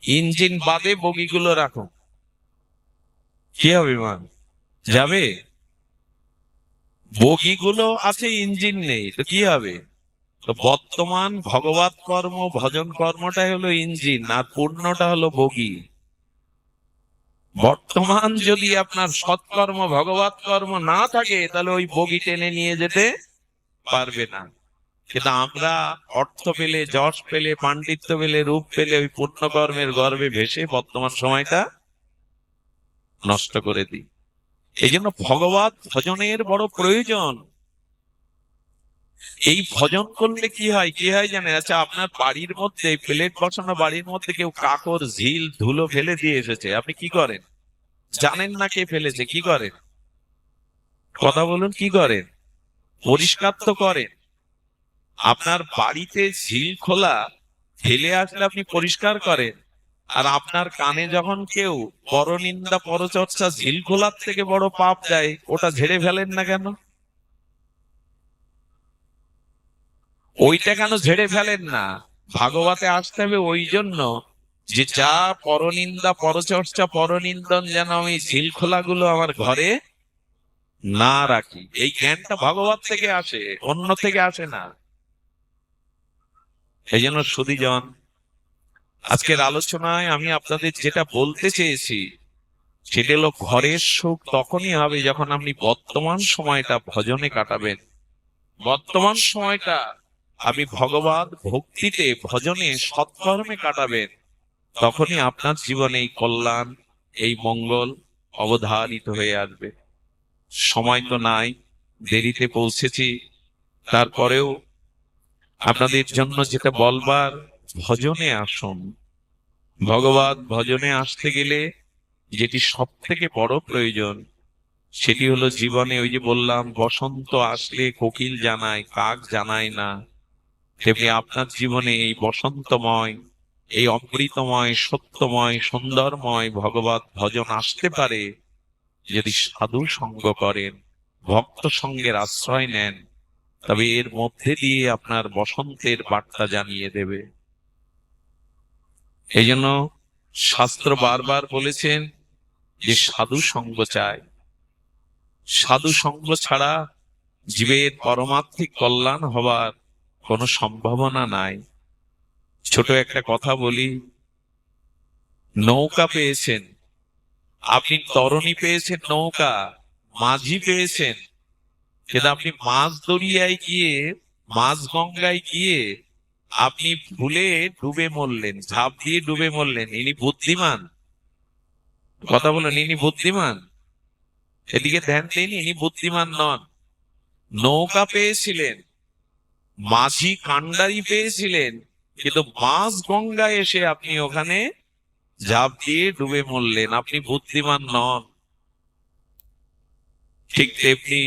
ইঞ্জিন বাদে বগিগুলো রাখুন, কি হবে মান? যাবে? বগিগুলো আছে, ইঞ্জিন নেই, তো কি হবে? তো বর্তমান ভগবত কর্ম, ভজন কর্মটাই হলো ইঞ্জিন, আর পূর্ণটা হলো বগি। বর্তমান যদি আপনার সৎকর্ম, ভগবত কর্ম না থাকে, তাহলে ওই বগি টেনে নিয়ে যেতে পারবে না। কিন্তু আমরা অর্থ পেলে, যশ পেলে, পাণ্ডিত্য পেলে, রূপ পেলে, ওই পুণ্য কর্মের গর্ভে ভেসে বর্তমান সময়টা নষ্ট করে দিই। এই জন্য ভগবত ভজনের বড় প্রয়োজন। এই ভজন করলে কি হয়, কি হয় জানেন? আচ্ছা, আপনার বাড়ির মধ্যে প্লেট বসানো, বাড়ির মধ্যে কেউ কাকড় ঝিল ধুলো ফেলে দিয়ে এসেছে, আপনি কি করেন? জানেন না কে ফেলেছে, কি করেন? কথা বলুন, কি করেন? পরিষ্কার তো করেন। আপনার বাড়িতে ঝিল খোলা ফেলে আসলে আপনি পরিষ্কার করেন, আর আপনার কানে যখন কেউ পরনিন্দা পরচর্চা ঝিল খোলার থেকে বড় পাপ দেয়, ওটা ঝেড়ে ফেলেন না কেন? ওইটা কেন ঝেড়ে ফেলেন না? ভাগবতে আসতে হবে ওই জন্য, যে যা পরনিন্দা পরচর্চা পরনিন্দন যেন আমি ঝিল খোলাগুলো আমার ঘরে না রাখি। এই জ্ঞানটা ভগবত থেকে আসে, অন্য থেকে আসে না। এই জন্য সুধীজন, আজকের আলোচনায় আমি আপনাদের যেটা বলতে চেয়েছি, সেটা হলো ঘরের সুখ তখনই হবে যখন আপনি বর্তমান সময়টা ভজনে কাটাবেন। বর্তমান সময়টা আপনি ভগবত ভক্তিতে, ভজনে, সৎকর্মে কাটাবেন। তখনই আপনার জীবনে এই কল্যাণ, এই মঙ্গল অবধারিত হয়ে আসবে। সময় তো নাই, দেরিতে পৌঁছেছি, তারপরেও আপনাদের জন্য যেটা বলবার, ভজনে আসুন। ভগবত ভজনে আসতে গেলে যেটি সব থেকে বড় প্রয়োজন, সেটি হলো জীবনে, ওই যে বললাম, বসন্ত আসলে কোকিল জানায়, কাক জানায় না, তেমনি আপনার জীবনে এই বসন্তময়, এই অমৃতময়, সত্যময়, সুন্দরময় ভগবত ভজন আসতে পারে যদি সাধু সঙ্গ করেন, ভক্ত সঙ্গের আশ্রয় নেন, তবে এর মধ্যে দিয়ে আপনার বসন্তের বার্তা জানিয়ে দেবে। এই জন্য শাস্ত্র বারবার বলেছেন যে সাধু সঙ্গ চায়। সাধু সঙ্গ ছাড়া জীবের পরমাত্মিক কল্যাণ হবার কোনো সম্ভাবনা নাই। ছোট একটা কথা বলি, নৌকা পেয়েছেন আপনি, তরণী পেয়েছেন, নৌকা মাঝি পেয়েছেন, কিন্তু আপনি মাছ দরিয়ায় গিয়ে, মাছ গঙ্গায় গিয়ে আপনি ভুলে ডুবে মরলেন, ঝাঁপ দিয়ে ডুবে মরলেন। ইনি বুদ্ধিমান? কথা বলেন, ইনি বুদ্ধিমান? এদিকে ধ্যান দিন, ইনি বুদ্ধিমান নন। নৌকা পেয়েছিলেন, মাঝি কান্ডারি পেয়েছিলেন, কিন্তু মাঝ গঙ্গায় এসে আপনি ওখানে ঝাঁপ দিয়ে ডুবে মরলেন, আপনি বুদ্ধিমান নন। ঠিক তেমনি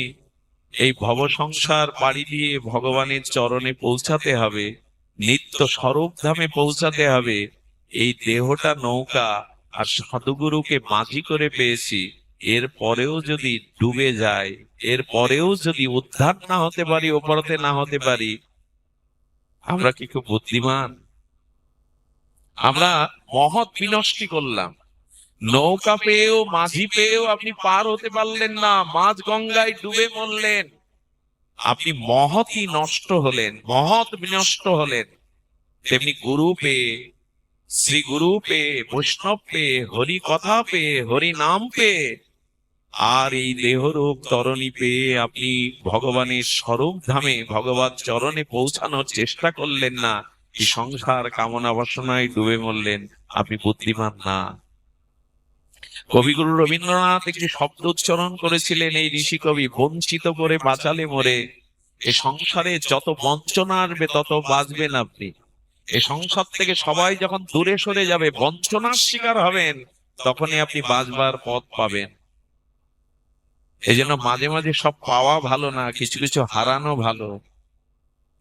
এই ভব সংসার পাড়ি দিয়ে ভগবানের চরণে পৌঁছাতে হবে, নিত্য স্বরূপ ধামে পৌঁছাতে হবে। এই দেহটা নৌকা, আর সদ্গুরুকে মাঝি করে পেয়েছি। এর পরেও যদি ডুবে যায়, এর পরেও যদি উদ্ধার না হতে পারি, ওপরতে না হতে পারি, আমরা কি খুব বুদ্ধিমান? আমরা মহৎ বিনষ্টি করলাম। নৌকা পেয়েও, মাঝি পেয়েও আপনি পার হতে পারলেন না, মাঝ গঙ্গায় ডুবে মরলেন। আপনি মহৎই নষ্ট হলেন, মহৎ বিনষ্ট হলেন। তেমনি গুরু পেয়ে, শ্রী গুরু পেয়ে, বৈষ্ণব পেয়ে, হরি কথা পেয়ে, হরি নাম পেয়ে, আর এই দেহরূপ তরণী পেয়ে আপনি ভগবানের স্বরূপ ধামে, ভগবত চরণে পৌঁছানোর চেষ্টা করলেন না, এই সংসার কামনা বাসনায় ডুবে মরলেন। আপনি বুদ্ধিমান না। কবিগুরু রবীন্দ্রনাথ একটি শব্দ উচ্চারণ করেছিলেন, এই ঋষি কবি, বঞ্চিত করে বাঁচালে মোরে। এ সংসারে যত বঞ্চনা আসবে তত বাঁচবেন আপনি। এ সংসার থেকে সবাই যখন দূরে সরে যাবে, বঞ্চনার শিকার হবেন, তখনই আপনি বাঁচবার পথ পাবেন। এই জন্য মাঝে মাঝে সব পাওয়া ভালো না, কিছু কিছু হারানো ভালো।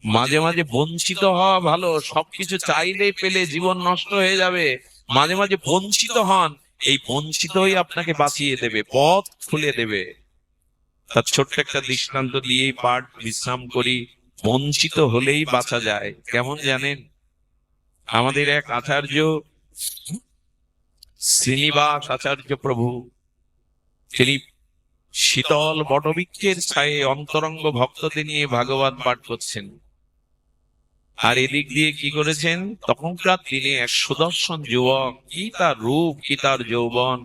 মাঝে মাঝে বঞ্চিত হওয়া ভালো, সবকিছু চাইলেই পেলে জীবন নষ্ট হয়ে যাবে। মাঝে মাঝে বঞ্চিত হন, এই বঞ্চিতই আপনাকে বাঁচিয়ে দেবে, পথ খুলে দেবে। তার ছোট্ট একটা দৃষ্টান্ত দিয়েই পাঠ বিশ্রাম করি। বঞ্চিত হলেই বাঁচা যায় কেমন জানেন? আমাদের এক আচার্য, শ্রীনিবাস আচার্য প্রভু, তিনি শীতল বটবৃক্ষের ছায়ে অন্তরঙ্গ ভক্তদের নিয়ে ভাগবত পাঠ করছেন। আর এদিক দিয়ে কি করেছেন, তখনকার দিনে এক সুদর্শন যুবক, কি তার রূপ, কি তার যৌবন,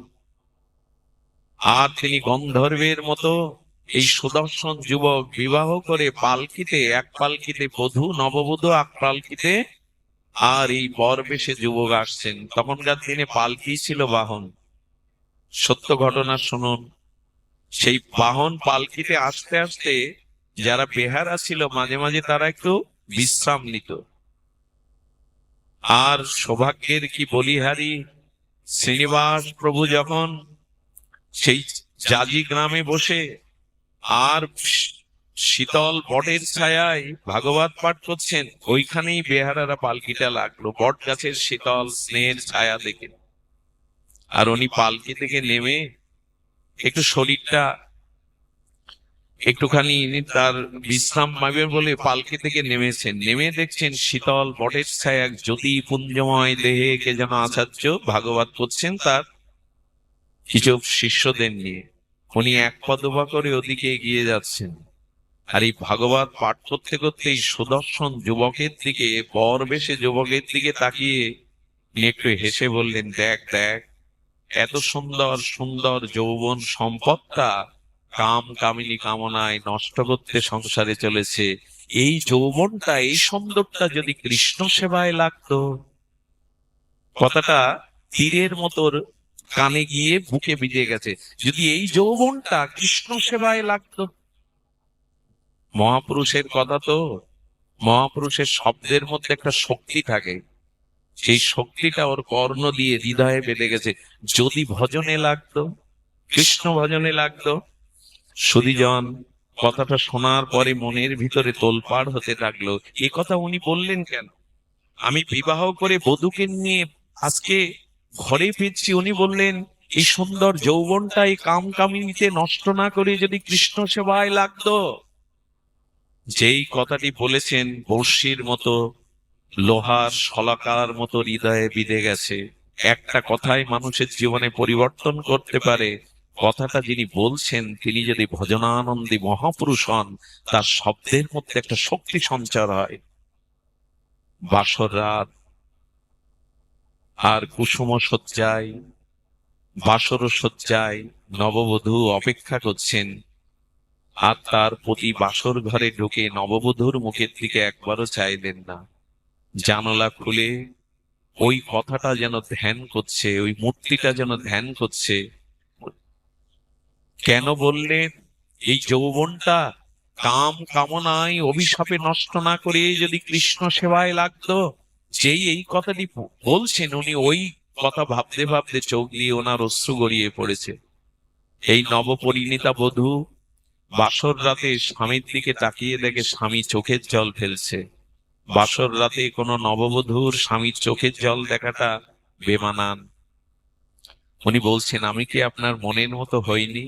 আর তিনি গন্ধর্বের মতো এই সুদর্শন যুবক বিবাহ করে পালকিতে, এক পালকিতে বধূ, নববধূ, এক পালকিতে, আর এই বর বেশে যুবক আসছেন। তখনকার দিনে পালকি ছিল বাহন। সত্য ঘটনা শুনুন। সেই বাহন পালকিতে আসতে আসতে যারা বেহারা ছিল, মাঝে মাঝে তারা একটু বিশ্রাম নিত। আর সৌভাগ্যের কি বলিহারি, শ্রীনিবাস প্রভু যখন সেই জাজি গ্রামে বসে আর শীতল বটের ছায়ায় ভাগবত পাঠ করছেন, ওইখানেই বেহারারা পালকিটা লাগলো, বট গাছের শীতল স্নেহের ছায়া দেখে। আর উনি পালকি থেকে নেমে একটু শরীরটা একটুখানি তার বিশ্রাম পাবে বলে পালকি থেকে নেমেছেন। নেমে দেখছেন শীতল বটের ছায়া, এক জ্যোতি পুঞ্জময় দেহে কে যেন আচার্য ভাগবত করছেন তার কিছু শিষ্যদের নিয়ে। উনি এক পা দুপা করে ওদিকে এগিয়ে যাচ্ছেন, আর এই ভাগবত পাঠ করতে করতে এই সুদর্শন যুবকের দিকে, বর বেশে যুবকের দিকে তাকিয়ে একটু হেসে বললেন, দেখ দেখ, এত সুন্দর সুন্দর যৌবন সম্পদটা কাম কামিনী কামনায় নষ্ট করতে সংসারে চলেছে। এই যৌবনটা, এই সুন্দরটা যদি কৃষ্ণ সেবায় লাগতো। কথাটা তীরের মতো কানে গিয়ে বুকে বিজে গেছে। যদি এই যৌবনটা কৃষ্ণ সেবায় লাগতো। মহাপুরুষের কথা তো, মহাপুরুষের শব্দের মধ্যে একটা শক্তি থাকে, সেই শক্তিটা ওর কর্ণ দিয়ে হৃদয়ে বেঁধে গেছে। যদি ভজনে লাগতো, কৃষ্ণ ভজনে লাগতো। সুধীজন, কথাটা শোনার পরে মনের ভিতরে তোলপাড় হতে লাগলো। এ কথা উনি বললেন কেন? আমি বিবাহ করে বধূকে নিয়ে আজকে ঘরে ফিরছি, উনি বললেন এই সুন্দর যৌবনটা এই কাম কামিনীতে নষ্ট না করে যদি কৃষ্ণ সেবায় লাগতো। যেই কথাটি বলেছেন বর্ষির মতো, লোহার শলাকার মতো হৃদয়ে বিঁধে গেছে। একটা কথাই মানুষের জীবনে পরিবর্তন করতে পারে। কথাটা যিনি বলছেন তিনি যদি ভজনানন্দী মহাপুরুষ হন, তার শব্দের মধ্যে একটা শক্তি সঞ্চার হয়। বাসর রাত, আর কুসুম শয্যায়, বাসর শয্যায় নববধূ অপেক্ষা করছেন, আর তার প্রতি বাসর ঘরে ঢুকে নববধূর মুখের দিকে একবারও চাইলেন না। জানালা খুলে ওই কথাটা যেন ধ্যান করছে, ওই মূর্তিটা যেন ধ্যান করছে। কেন বললেন, এই যৌবনটা কাম কামনায় অভিশাপে নষ্ট না করে যদি কৃষ্ণ সেবায় লাগতো, যেই এই কথাটি বলছেন, উনি ওই কথা ভাবতে ভাবতে চোখ দিয়ে ওনার অশ্রু গড়িয়ে পড়েছে। এই নবপরিণীতা বধূ বাসর রাতে স্বামীর দিকে তাকিয়ে দেখে স্বামী চোখের জল ফেলছে। বাসর রাতে কোনো নববধূর স্বামীর চোখের জল দেখাটা বেমানান। উনি বলছেন, আমি কি আপনার মনের মতো হইনি?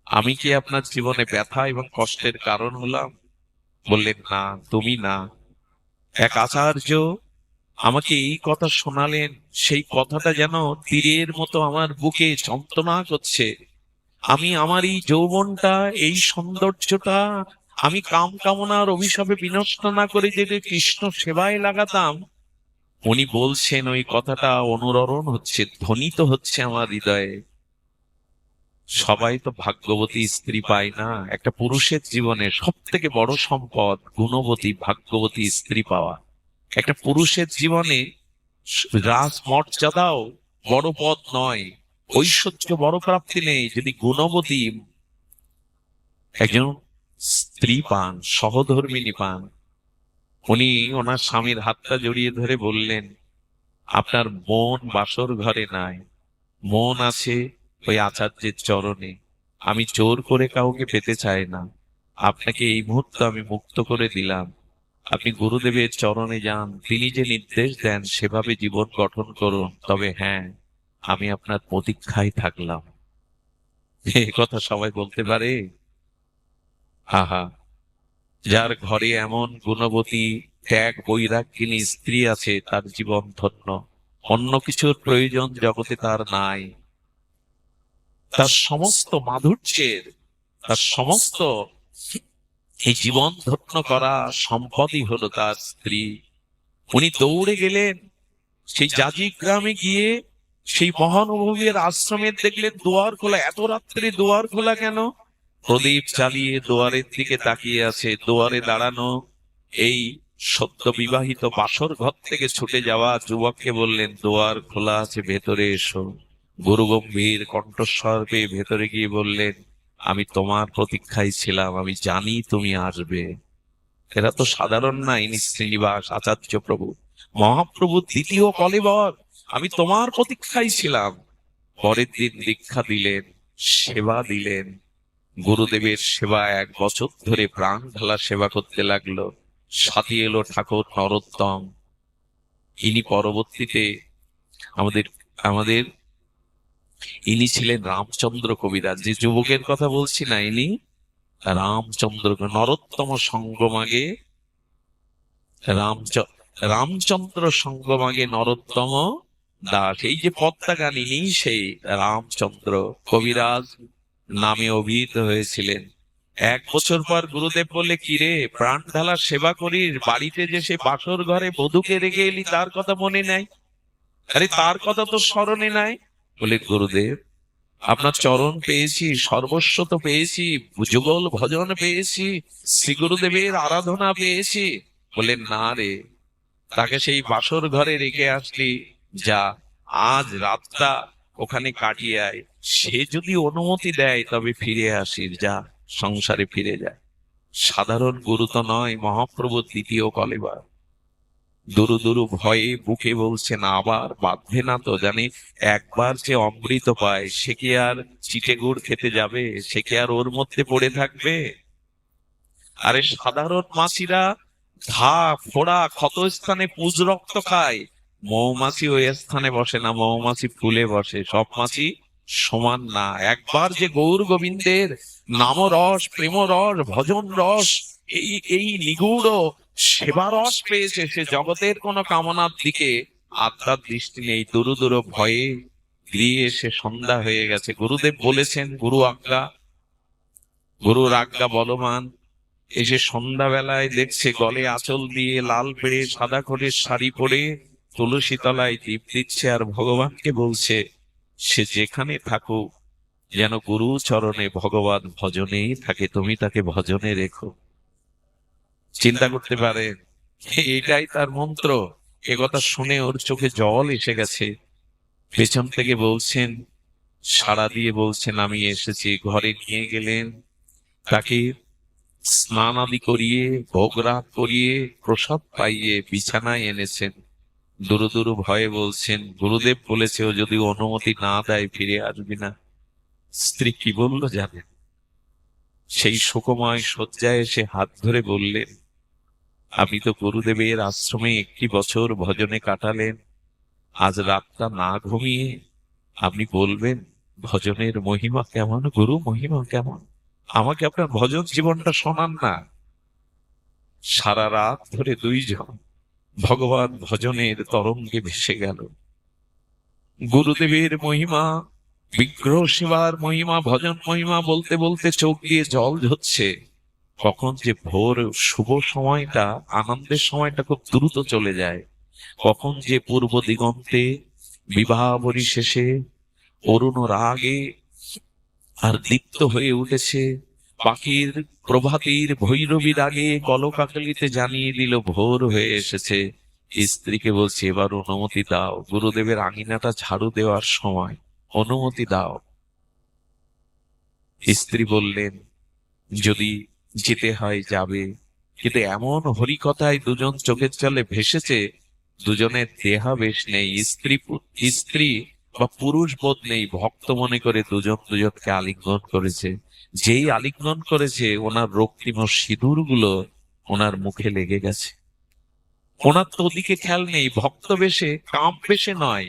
আমি কি আপনার জীবনে ব্যথা এবং কষ্টের কারণ হলাম? বললেন, না, তুমি না। এক আচার্য আমাকে এই কথা শোনালেন, সেই কথাটা যেন তীরের মতো আমার বুকে যন্ত্রণা করছে। আমি আমার এই যৌবনটা, এই সৌন্দর্যটা আমি কাম কামনার অভিশাপে বিনষ্ট না করে যদি কৃষ্ণ সেবায় লাগাতাম। উনি বলছেন, ওই কথাটা অনুরণন হচ্ছে, ধ্বনিত হচ্ছে আমার হৃদয়ে। সবাই তো ভাগ্যবতী স্ত্রী পায় না। একটা পুরুষের জীবনে সব থেকে বড় সম্পদ গুণবতী ভাগ্যবতী স্ত্রী পাওয়া। একটা পুরুষের জীবনে রাজ মর্যাদাও বড় পদ নয়, ঐশ্বর্য বড় প্রাপ্তি নেই, যদি গুণবতী একজন স্ত্রী পান, সহধর্মিণী পান। উনি ওনার স্বামীর হাতটা জড়িয়ে ধরে বললেন, আপনার মন বাসর ঘরে নাই, মন আছে ওই আচার্যের চরণে। আমি জোর করে কাউকে পেতে চাই না, আপনাকে এই মুহূর্তে আমি মুক্ত করে দিলাম। আপনি গুরুদেবের চরণে যান, তিনি যে নির্দেশ দেন সেভাবে জীবন গঠন করুন। তবে হ্যাঁ, আমি আপনার প্রতীক্ষায় থাকলাম। এ কথা সবাই বলতে পারে? আহা, যার ঘরে এমন গুণবতী ত্যাগ বৈরাগ্যিনী স্ত্রী আছে, তার জীবন ধন্য। অন্য কিছুর প্রয়োজন জগতে তার নাই। তার সমস্ত মাধুর্যের, তার সমস্ত এই জীবন ধন্য করা সম্পদই হলো তার স্ত্রী। উনি দৌড়ে গেলেন সেই জাজি গ্রামে গিয়ে সেই মহানুভবের আশ্রমের দেখলেন দুয়ার খোলা। এত রাত্রে দুয়ার খোলা কেন? প্রদীপ চালিয়ে দুয়ারের দিকে তাকিয়ে আছে। দুয়ারে দাঁড়ানো এই সদ্য বিবাহিত বাসর ঘর থেকে ছুটে যাওয়া যুবককে বললেন, দুয়ার খোলা আছে, ভেতরে এসো। গুরু গম্ভীর কণ্ঠস্বর পেয়ে ভেতরে গিয়ে বললেন, আমি তোমার প্রতীক্ষায় ছিলাম, আমি জানি তুমি আসবে। এরা তো সাধারণ না, ইনি শ্রীনিবাস আচার্য প্রভু, মহাপ্রভু দ্বিতীয় কলেবর। আমি তোমার প্রতীক্ষায় ছিলাম। পরের দিন দীক্ষা দিলেন, সেবা দিলেন। গুরুদেবের সেবা 1 বছর ধরে প্রাণ ঢালা সেবা করতে লাগলো। সাথে এলো ঠাকুর নরোত্তম। ইনি পরবর্তীতে আমাদের আমাদের ইনি ছিলেন রামচন্দ্র কবিরাজ। যে যুবকের কথা বলছি না, ইনি রামচন্দ্র। নরোত্তম সঙ্গমাগে রামচন্দ্র সঙ্গমাগে নরোত্তম দাস। এই যে পদ্মা গান, ইনি সেই রামচন্দ্র কবিরাজ নামে অভিহিত হয়েছিলেন। 1 বছর পর গুরুদেব বলে, কিরে প্রাণ ঢালা সেবা করিস, বাড়িতে যে সে বাসর ঘরে বধূকে রেখে এলি তার কথা মনে নাই? আরে তার কথা তো স্মরণে নাই। বলে, গুরুদেব আপনার চরণ পেয়েছি, সর্বস্ব তো পেয়েছি, যুগল ভজন পেয়েছি, শ্রী গুরুদেবের আরাধনা পেয়েছি। বলে, না রে, তাকে সেই বাসর ঘরে রেখে আসলি, যা আজ রাতটা ওখানে কাটিয়ে আয়। সে যদি অনুমতি দেয় তবে ফিরে আসিস, যা সংসারে ফিরে যায়। সাধারণ গুরু তো নয়, মহাপ্রভু দ্বিতীয় কলেবার। দুরু দুরু ভয়ে বুকে বলছেন, আবার বাঁধবে না তো? জানি একবার যে অমৃত পায়, সে কি আর চিটে গুড় খেতে যাবে? সে কি আর ওর মধ্যে পড়ে থাকবে? আরে সাধারণ মাছিরা ঘা ফোড়া ক্ষত স্থানে পুজ রক্ত খায়, মৌমাছি ওই স্থানে বসে না, মৌমাছি ফুলে বসে। সব মাছি সমান না। একবার যে গৌর গোবিন্দের নাম রস, প্রেম রস, ভজন রস, এই নিগুড় সেবা রস পেয়েছে, সে জগতের কোনো কামনার দিকে আত্মার দৃষ্টি নেই। দুরু দুরু ভয়ে গৃহে এসে সন্ধ্যা হয়ে গেছে। গুরুদেব বলেছেন, গুরুর আজ্ঞা বলবান। এসে সন্ধ্যাবেলায় দেখছে গলে আঁচল দিয়ে লাল পেড়ে সাদা খড়ের শাড়ি পরে তুলসী তলায় দীপ দিচ্ছে, আর ভগবানকে বলছে সে যেখানে থাকুক যেন গুরু চরণে ভগবান ভজনেই থাকে, তুমি তাকে ভজনে রেখো। চিন্তা করতে পারে, এটাই তার মন্ত্র। এ কথা শুনে ওর চোখে জল এসে গেছে। পেছন থেকে বলছেন, সাড়া দিয়ে বলছেন, আমি এসেছি। ঘরে নিয়ে গেলেন, তাকে স্নান আদি করিয়ে ভোগ রাগ করিয়ে প্রসাদ পাইয়ে বিছানায় এনেছেন। দুরু দুরু ভয়ে বলছেন, গুরুদেব বলেছে ও যদি অনুমতি না দেয় ফিরে আসবি না। স্ত্রী কি বলল জানেন? সেই শোকময় শয্যায় এসে হাত ধরে বললেন, আপনি তো গুরুদেবের আশ্রমে 1 বছর ভজনে কাটালেন, আজ রাতটা না ঘুমিয়ে আপনি বলবেন ভজনের মহিমা কেমন, গুরু মহিমা কেমন? আমাকে আপনার ভজন জীবনটা শোনান না। সারা রাত ধরে দুইজন ভগবান ভজনের তরঙ্গে ভেসে গেল। গুরুদেবের মহিমা, বিগ্রহ সেবার মহিমা, ভজন মহিমা বলতে বলতে চোখ দিয়ে জল ঝরছে। কখন যে ভোর শুভ সময়টা, আনন্দের সময়টা খুব দ্রুত চলে যায়। কখন যে পূর্ব দিগন্তে বিবাহ পরিশেষে অরুণ রাগে আর দীপ্ত হয়ে উঠেছে পাখির প্রভাতীর ভৈরবী রাগে কলকাকলিতে জানিয়ে দিল ভোর হয়ে এসেছে। স্ত্রীকে বলছে, এবার অনুমতি দাও, গুরুদেবের আঙিনাটা ঝাড়ু দেওয়ার সময়, অনুমতি দাও। স্ত্রী বললেন, যদি যেতে হয় যাবে, কিন্তু এমন হরিকথায় দুজন চোখের জলে ভেসেছে, দুজনের দেহাবেশ নেই, স্ত্রী বা পুরুষ বোধ নেই, ভক্ত মনে করে দুজন দুজনকে আলিঙ্গন করেছে। যেই আলিঙ্গন করেছে ওনার রক্তিম সিঁদুর গুলো ওনার মুখে লেগে গেছে। ওনার তো ওদিকে খেয়াল নেই, ভক্ত বেশে কাম বেশে নয়,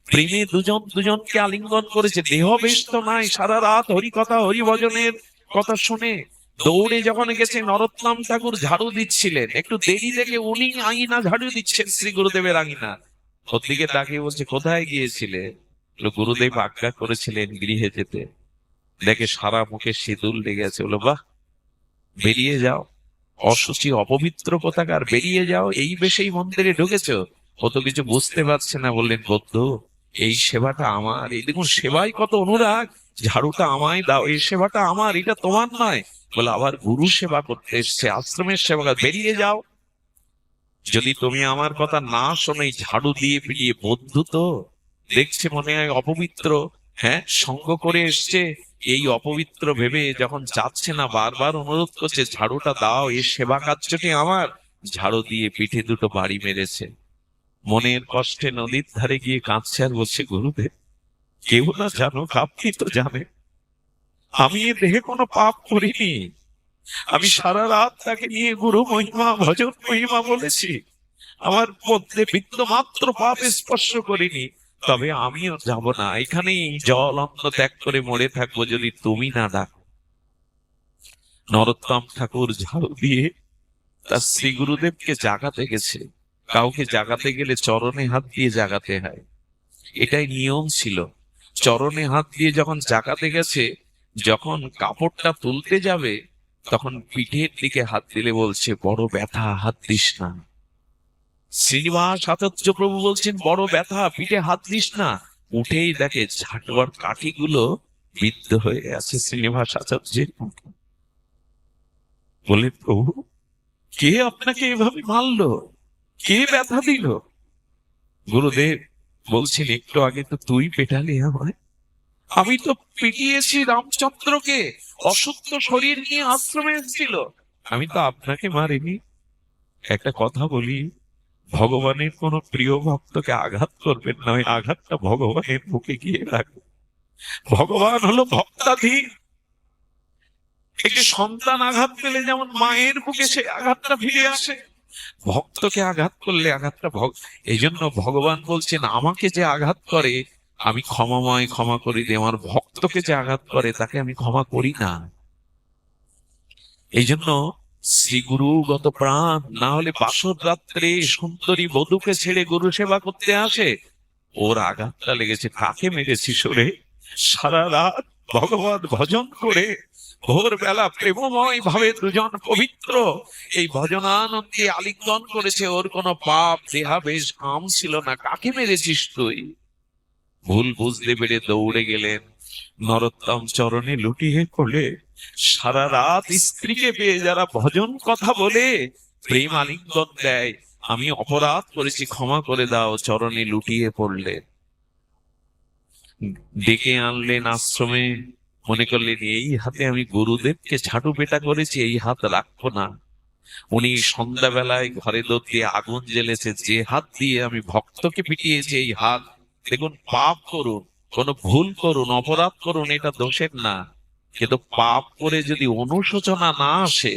প্রেমে দুজন দুজনকে আলিঙ্গন করেছে, দেহ বেশ তো নাই। সারা রাত হরিকথা হরিভজনের কথা শুনে দৌড়ে যখন গেছে, নরোত্তম ঠাকুর ঝাড়ু দিচ্ছিলেন, একটু দেরি থেকে উনি আঙিনা ঝাড়ু দিচ্ছেন, শ্রী গুরুদেবের আঙিনা। ওর দিকে তাকিয়ে বলছে, কোথায় গিয়েছিলে? গুরুদেব আজ্ঞা করেছিলেন গৃহে যেতে। দেখে সারা মুখে সিঁদুর লেগে আছে। বলো, বাহ, বেরিয়ে যাও, অসুচি অপবিত্র কোথাকার, বেরিয়ে যাও, এই বেশেই মন্দিরে ঢুকেছো। ও তো কিছু বুঝতে পারছে না। বললেন, বন্ধু, এই সেবাটা আমার, এই দেখুন সেবাই কত অনুরাগ, ঝাড়ুটা আমায় দাও, এই সেবাটা আমার, এটা তোমার নয়। বলে, আবার গুরু সেবা করতে এসছে, আশ্রমের সেবা, বেরিয়ে যাও। যদি তুমি আমার কথা না শোনো, এই ঝাড়ু দিয়ে ফিরিয়ে, বন্ধু তো দেখছে মনে হয় অপবিত্র, হ্যাঁ, সঙ্গ করে এসছে, এই অপবিত্র ভেবে যখন যাচ্ছে না, বারবার অনুরোধ করছে, ঝাড়ুটা দাও, এই সেবা কার্যটি আমার। ঝাড়ু দিয়ে পিঠে দুটো বাড়ি মেরেছে। মনের কষ্টে নদীর ধারে গিয়ে কাঁদছে আর বলছে, গুরুদেব, কেউ না জানো, আপনি তো জানেন আমি এ দেহে কোনো পাপ করিনি। আমি সারা রাত তাকে নিয়ে গুরু মহিমা ভজন মহিমা বলেছি, আমার মধ্যে বিন্দু মাত্র পাপ স্পর্শ করিনি। তবে আমিও যাব না, এখানেই জল অন্ন ত্যাগ করে মরে থাকবো যদি তুমি না ডাকো। নরোত্তম ঠাকুর ঝাড়ু দিয়ে তার শ্রী গুরুদেবকে জাগাতে গেছে। কাউকে জাগাতে গেলে চরণে হাত দিয়ে জাগাতে হয়, এটাই নিয়ম ছিল। চরণে হাত দিয়ে যখন জাগাতে গেছে, যখন কাপড়টা তুলতে যাবে, তখন পিঠের দিকে হাত দিলে বলছে, বড় ব্যথা, হাত দিস না। শ্রীনিবাস আচার্য প্রভু বলছেন, বড় ব্যথা, পিঠে হাত দিস না। উঠেই দেখে ঝাঁটুয়ার কাঠিগুলো বিদ্ধ হয়ে আছে শ্রীনিবাস আচার্যের। বলে, প্রভু, কে আপনাকে এভাবে মারলো, কে ব্যথা দিল? গুরুদেব বলছেন, একটু আগে তো তুই পেটালি আমায়। আমি তো পিটিয়েছি রামচন্দ্রকে, অসুস্থ শরীর নিয়ে আশ্রমে এসেছিল, আমি তো আপনাকে মারিনি। একটা কথা বলি, ভগবানের কোন প্রিয় ভক্তকে আঘাত করবেন না, ওই আঘাতটা ভগবানের বুকে গিয়ে রাখবে। ভগবান হলো ভক্তাধীন। একটি সন্তান আঘাত পেলে যেমন মায়ের বুকে সেই আঘাতটা ফিরে আসে, ভক্তকে আঘাত করলে আঘাতটা এই জন্য ভগবান বলছেন, আমাকে যে আঘাত করে আমি ক্ষমাময়, ক্ষমা করি দিই, আমার ভক্তকে যে আঘাত করে তাকে আমি ক্ষমা করি না। এই জন্য শ্রী গুরু গত প্রাণ, না হলে বাসর রাত্রে সুন্দরী বধূকে ছেড়ে গুরু সেবা করতে আসে। ওর আঘাতটা লেগেছে, কাকে মেরেছি সরে? সারা রাত ভগবত ভজন করে ভোরবেলা প্রেমময় ভাবে দুজন পবিত্র এই ভজনানন্দে আলিঙ্গন করেছে। ওর কোনো পাপ দেহাবেশ কাম ছিল না, কাকে মেরেছিস তুই? ভুল বুঝতে পেরে দৌড়ে গেলেন, নরোত্তম চরণে লুটিয়ে পড়লে, সারা রাত স্ত্রীকে পেয়ে যারা ভজন কথা বলে প্রেম আলিঙ্গন দেয়, আমি অপরাধ করেছি, ক্ষমা করে দাও, চরণে লুটিয়ে পড়লে। ডেকে আনলেন আশ্রমে, মনে করলেন এই হাতে আমি গুরুদেবকে ঝাঁটু পেটা করেছি, এই হাত রাখবো না। উনি সন্ধ্যাবেলায় ঘরে দৌড় দিয়ে আগুন জ্বেলেছে, যে হাত দিয়ে আমি ভক্তকে পিটিয়েছি এই হাত, দেখুন পাপ করুন, কোন ভুল করুন, অপরাধ করুন, এটা দোষের না, কিন্তু পাপ করে যদি অনুশোচনা না আসে,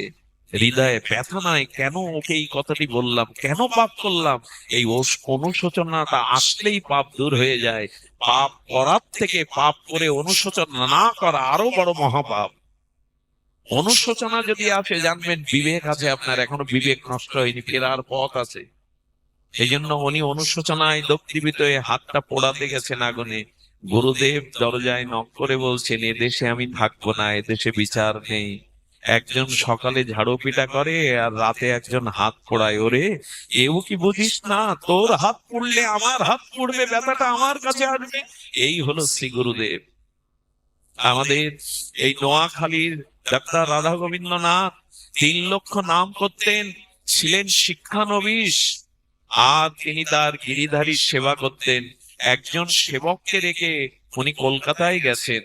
হৃদয়ে ব্যথা নাই, কেন ওকে এই কথাটি বললাম, কেন পাপ করলাম, এই অনুশোচনাটা আসলেই পাপ দূর হয়ে যায়। পাপ করার থেকে পাপ করে অনুশোচনা না করা আরো বড় মহাপাপ। অনুশোচনা যদি আসে, জানবেন বিবেক আছে আপনার, এখনো বিবেক নষ্ট হয়নি, ফেরার পথ আছে। এই জন্য উনি অনুশোচনায় দগ্ধীভূত হয়ে হাতটা পোড়াতে গেছেন আগুনে। গুরুদেব দরজায় নক করে বলছেন, এদেশে আমি থাকবো না, এদেশে বিচার নেই। একজন সকালে ঝাড়ু পিটা করে আর রাতে একজন হাত পোড়ায়, ওরে এও কি বুঝিস না, তোর হাত পুড়লে আমার হাত পুড়বে, ব্যথাটা আমার কাছে আসবে। এই হলো শ্রী গুরুদেব। আমাদের এই নোয়াখালীর ডাক্তার রাধা গোবিন্দনাথ 3 লক্ষ নাম করতেন, ছিলেন শিক্ষানবিশ, আর তিনি তার গিরিধারীর সেবা করতেন। একজন সেবককে রেখে উনি কলকাতায় গেছেন।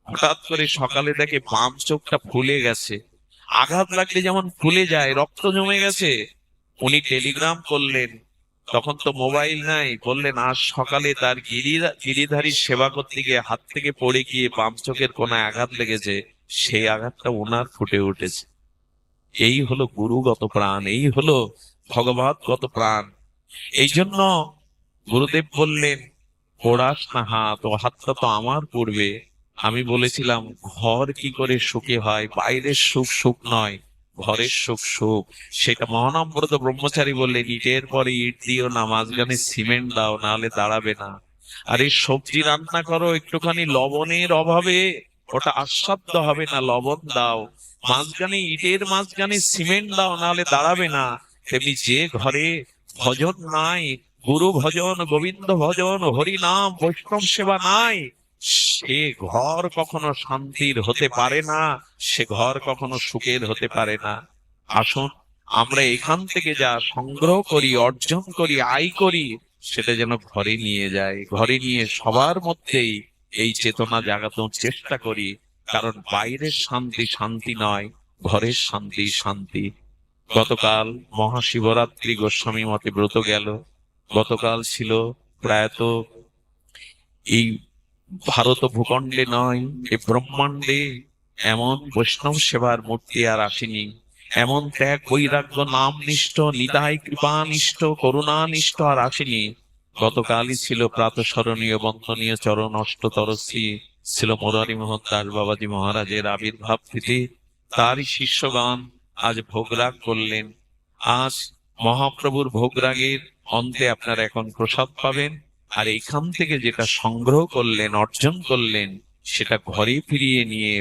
হঠাৎ করে সকালে দেখে বাম চোখটা ফুলে গেছে, আঘাত লাগলে যেমন ফুলে যায়, রক্ত জমে গেছে। উনি টেলিগ্রাম করলেন, তখন তো মোবাইল নাই, বললেন আজ সকালে তার গিরিধারীর সেবা করতে গিয়ে হাত থেকে পড়ে গিয়ে বাম চোখের কোনায় আঘাত লেগেছে, সেই আঘাতটা ওনার ফুটে উঠেছে। এই হলো গুরুগত প্রাণ, এই হলো ভগবৎগত প্রাণ। এই জন্য গুরুদেব বললেন, পোড়াস না হাত, ও হাতটা তো আমার পড়বে। আমি বলেছিলাম ঘর কি করে সুখী হয়, বাইরের সুখ সুখ নয়, ঘরের সুখ সুখ। সেটা মহানম্রত ব্রহ্মচারী বললেন, ইটের পরে ইট দিও না, মাঝখানে সিমেন্ট দাও, নাহলে দাঁড়াবে না। আর এই সবজি রান্না করো, একটুখানি লবণের অভাবে ওটা আস্বাদ্য হবে না, লবণ দাও। মাঝখানে ইটের মাঝখানে সিমেন্ট দাও, নাহলে দাঁড়াবে না। তেমনি যে ঘরে ভজন নাই, গুরু ভজন, গোবিন্দ ভজন, হরি নাম, বৈষ্ণব সেবা নাই, সে ঘর কখনো শান্তির হতে পারে না, সে ঘর কখনো সুখের হতে পারে না। আসুন আমরা এখান থেকে যা সংগ্রহ করি, অর্জন করি, আয় করি, সেটা যেন ঘরে নিয়ে যায়, ঘরে নিয়ে সবার মধ্যেই এই চেতনা জাগানোর চেষ্টা করি। কারণ বাইরের শান্তি শান্তি নয়, ঘরের শান্তি শান্তি। গতকাল মহাশিবরাত্রি, গোস্বামী মতে ব্রত গেল। গতকাল ছিল প্রায়ত এই ভারত ভূখণ্ডে নয়, এই ব্রহ্মাণ্ডে এমন বৈষ্ণব সেবার মূর্তি আর আসেনি, এমন ত্যাগ বৈরাগ্য নাম নিষ্ঠ, নিতাই কৃপানিষ্ঠ, করুণানিষ্ঠ আর আসেনি। গতকালই ছিল প্রাতঃস্মরণীয় বন্দনীয় চরণ অষ্টতর শ্রী ছিল মুরারি মোহন দাস বাবাজি মহারাজের আবির্ভাব তিথি। তারই শিষ্যগণ আজ ভোগরাগ করলেন। আজ মহাপ্রভুর ভোগরাগের অন্তে আপনারা এখন প্রসাদ পাবেন। আর এইখান থেকে যেটা সংগ্রহ করলেন, অর্জন করলেন, সেটা ঘরে ফিরিয়ে নিয়ে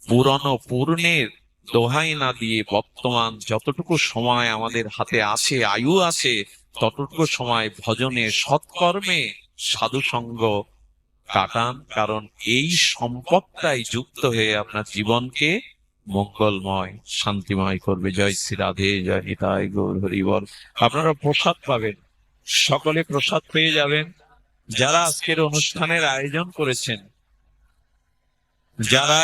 পুরনো পূর্ণের দোহাই না দিয়ে বর্তমান যতটুকু সময় আমাদের হাতে আছে, আয়ু আছে, ততটুকু সময় ভজনে, সৎকর্মে, সাধু সঙ্গ কাটান। কারণ এই সম্পদটাই যুক্ত হয়ে আপনার জীবনকে মঙ্গলময়, শান্তিময় করবে। জয় শ্রী রাধে, জয় নিতাই গৌর হরি বল। আপনারা প্রসাদ পাবেন, সকলে প্রসাদ পেয়ে যাবেন। যারা আজকের অনুষ্ঠানের আয়োজন করেছেন, যারা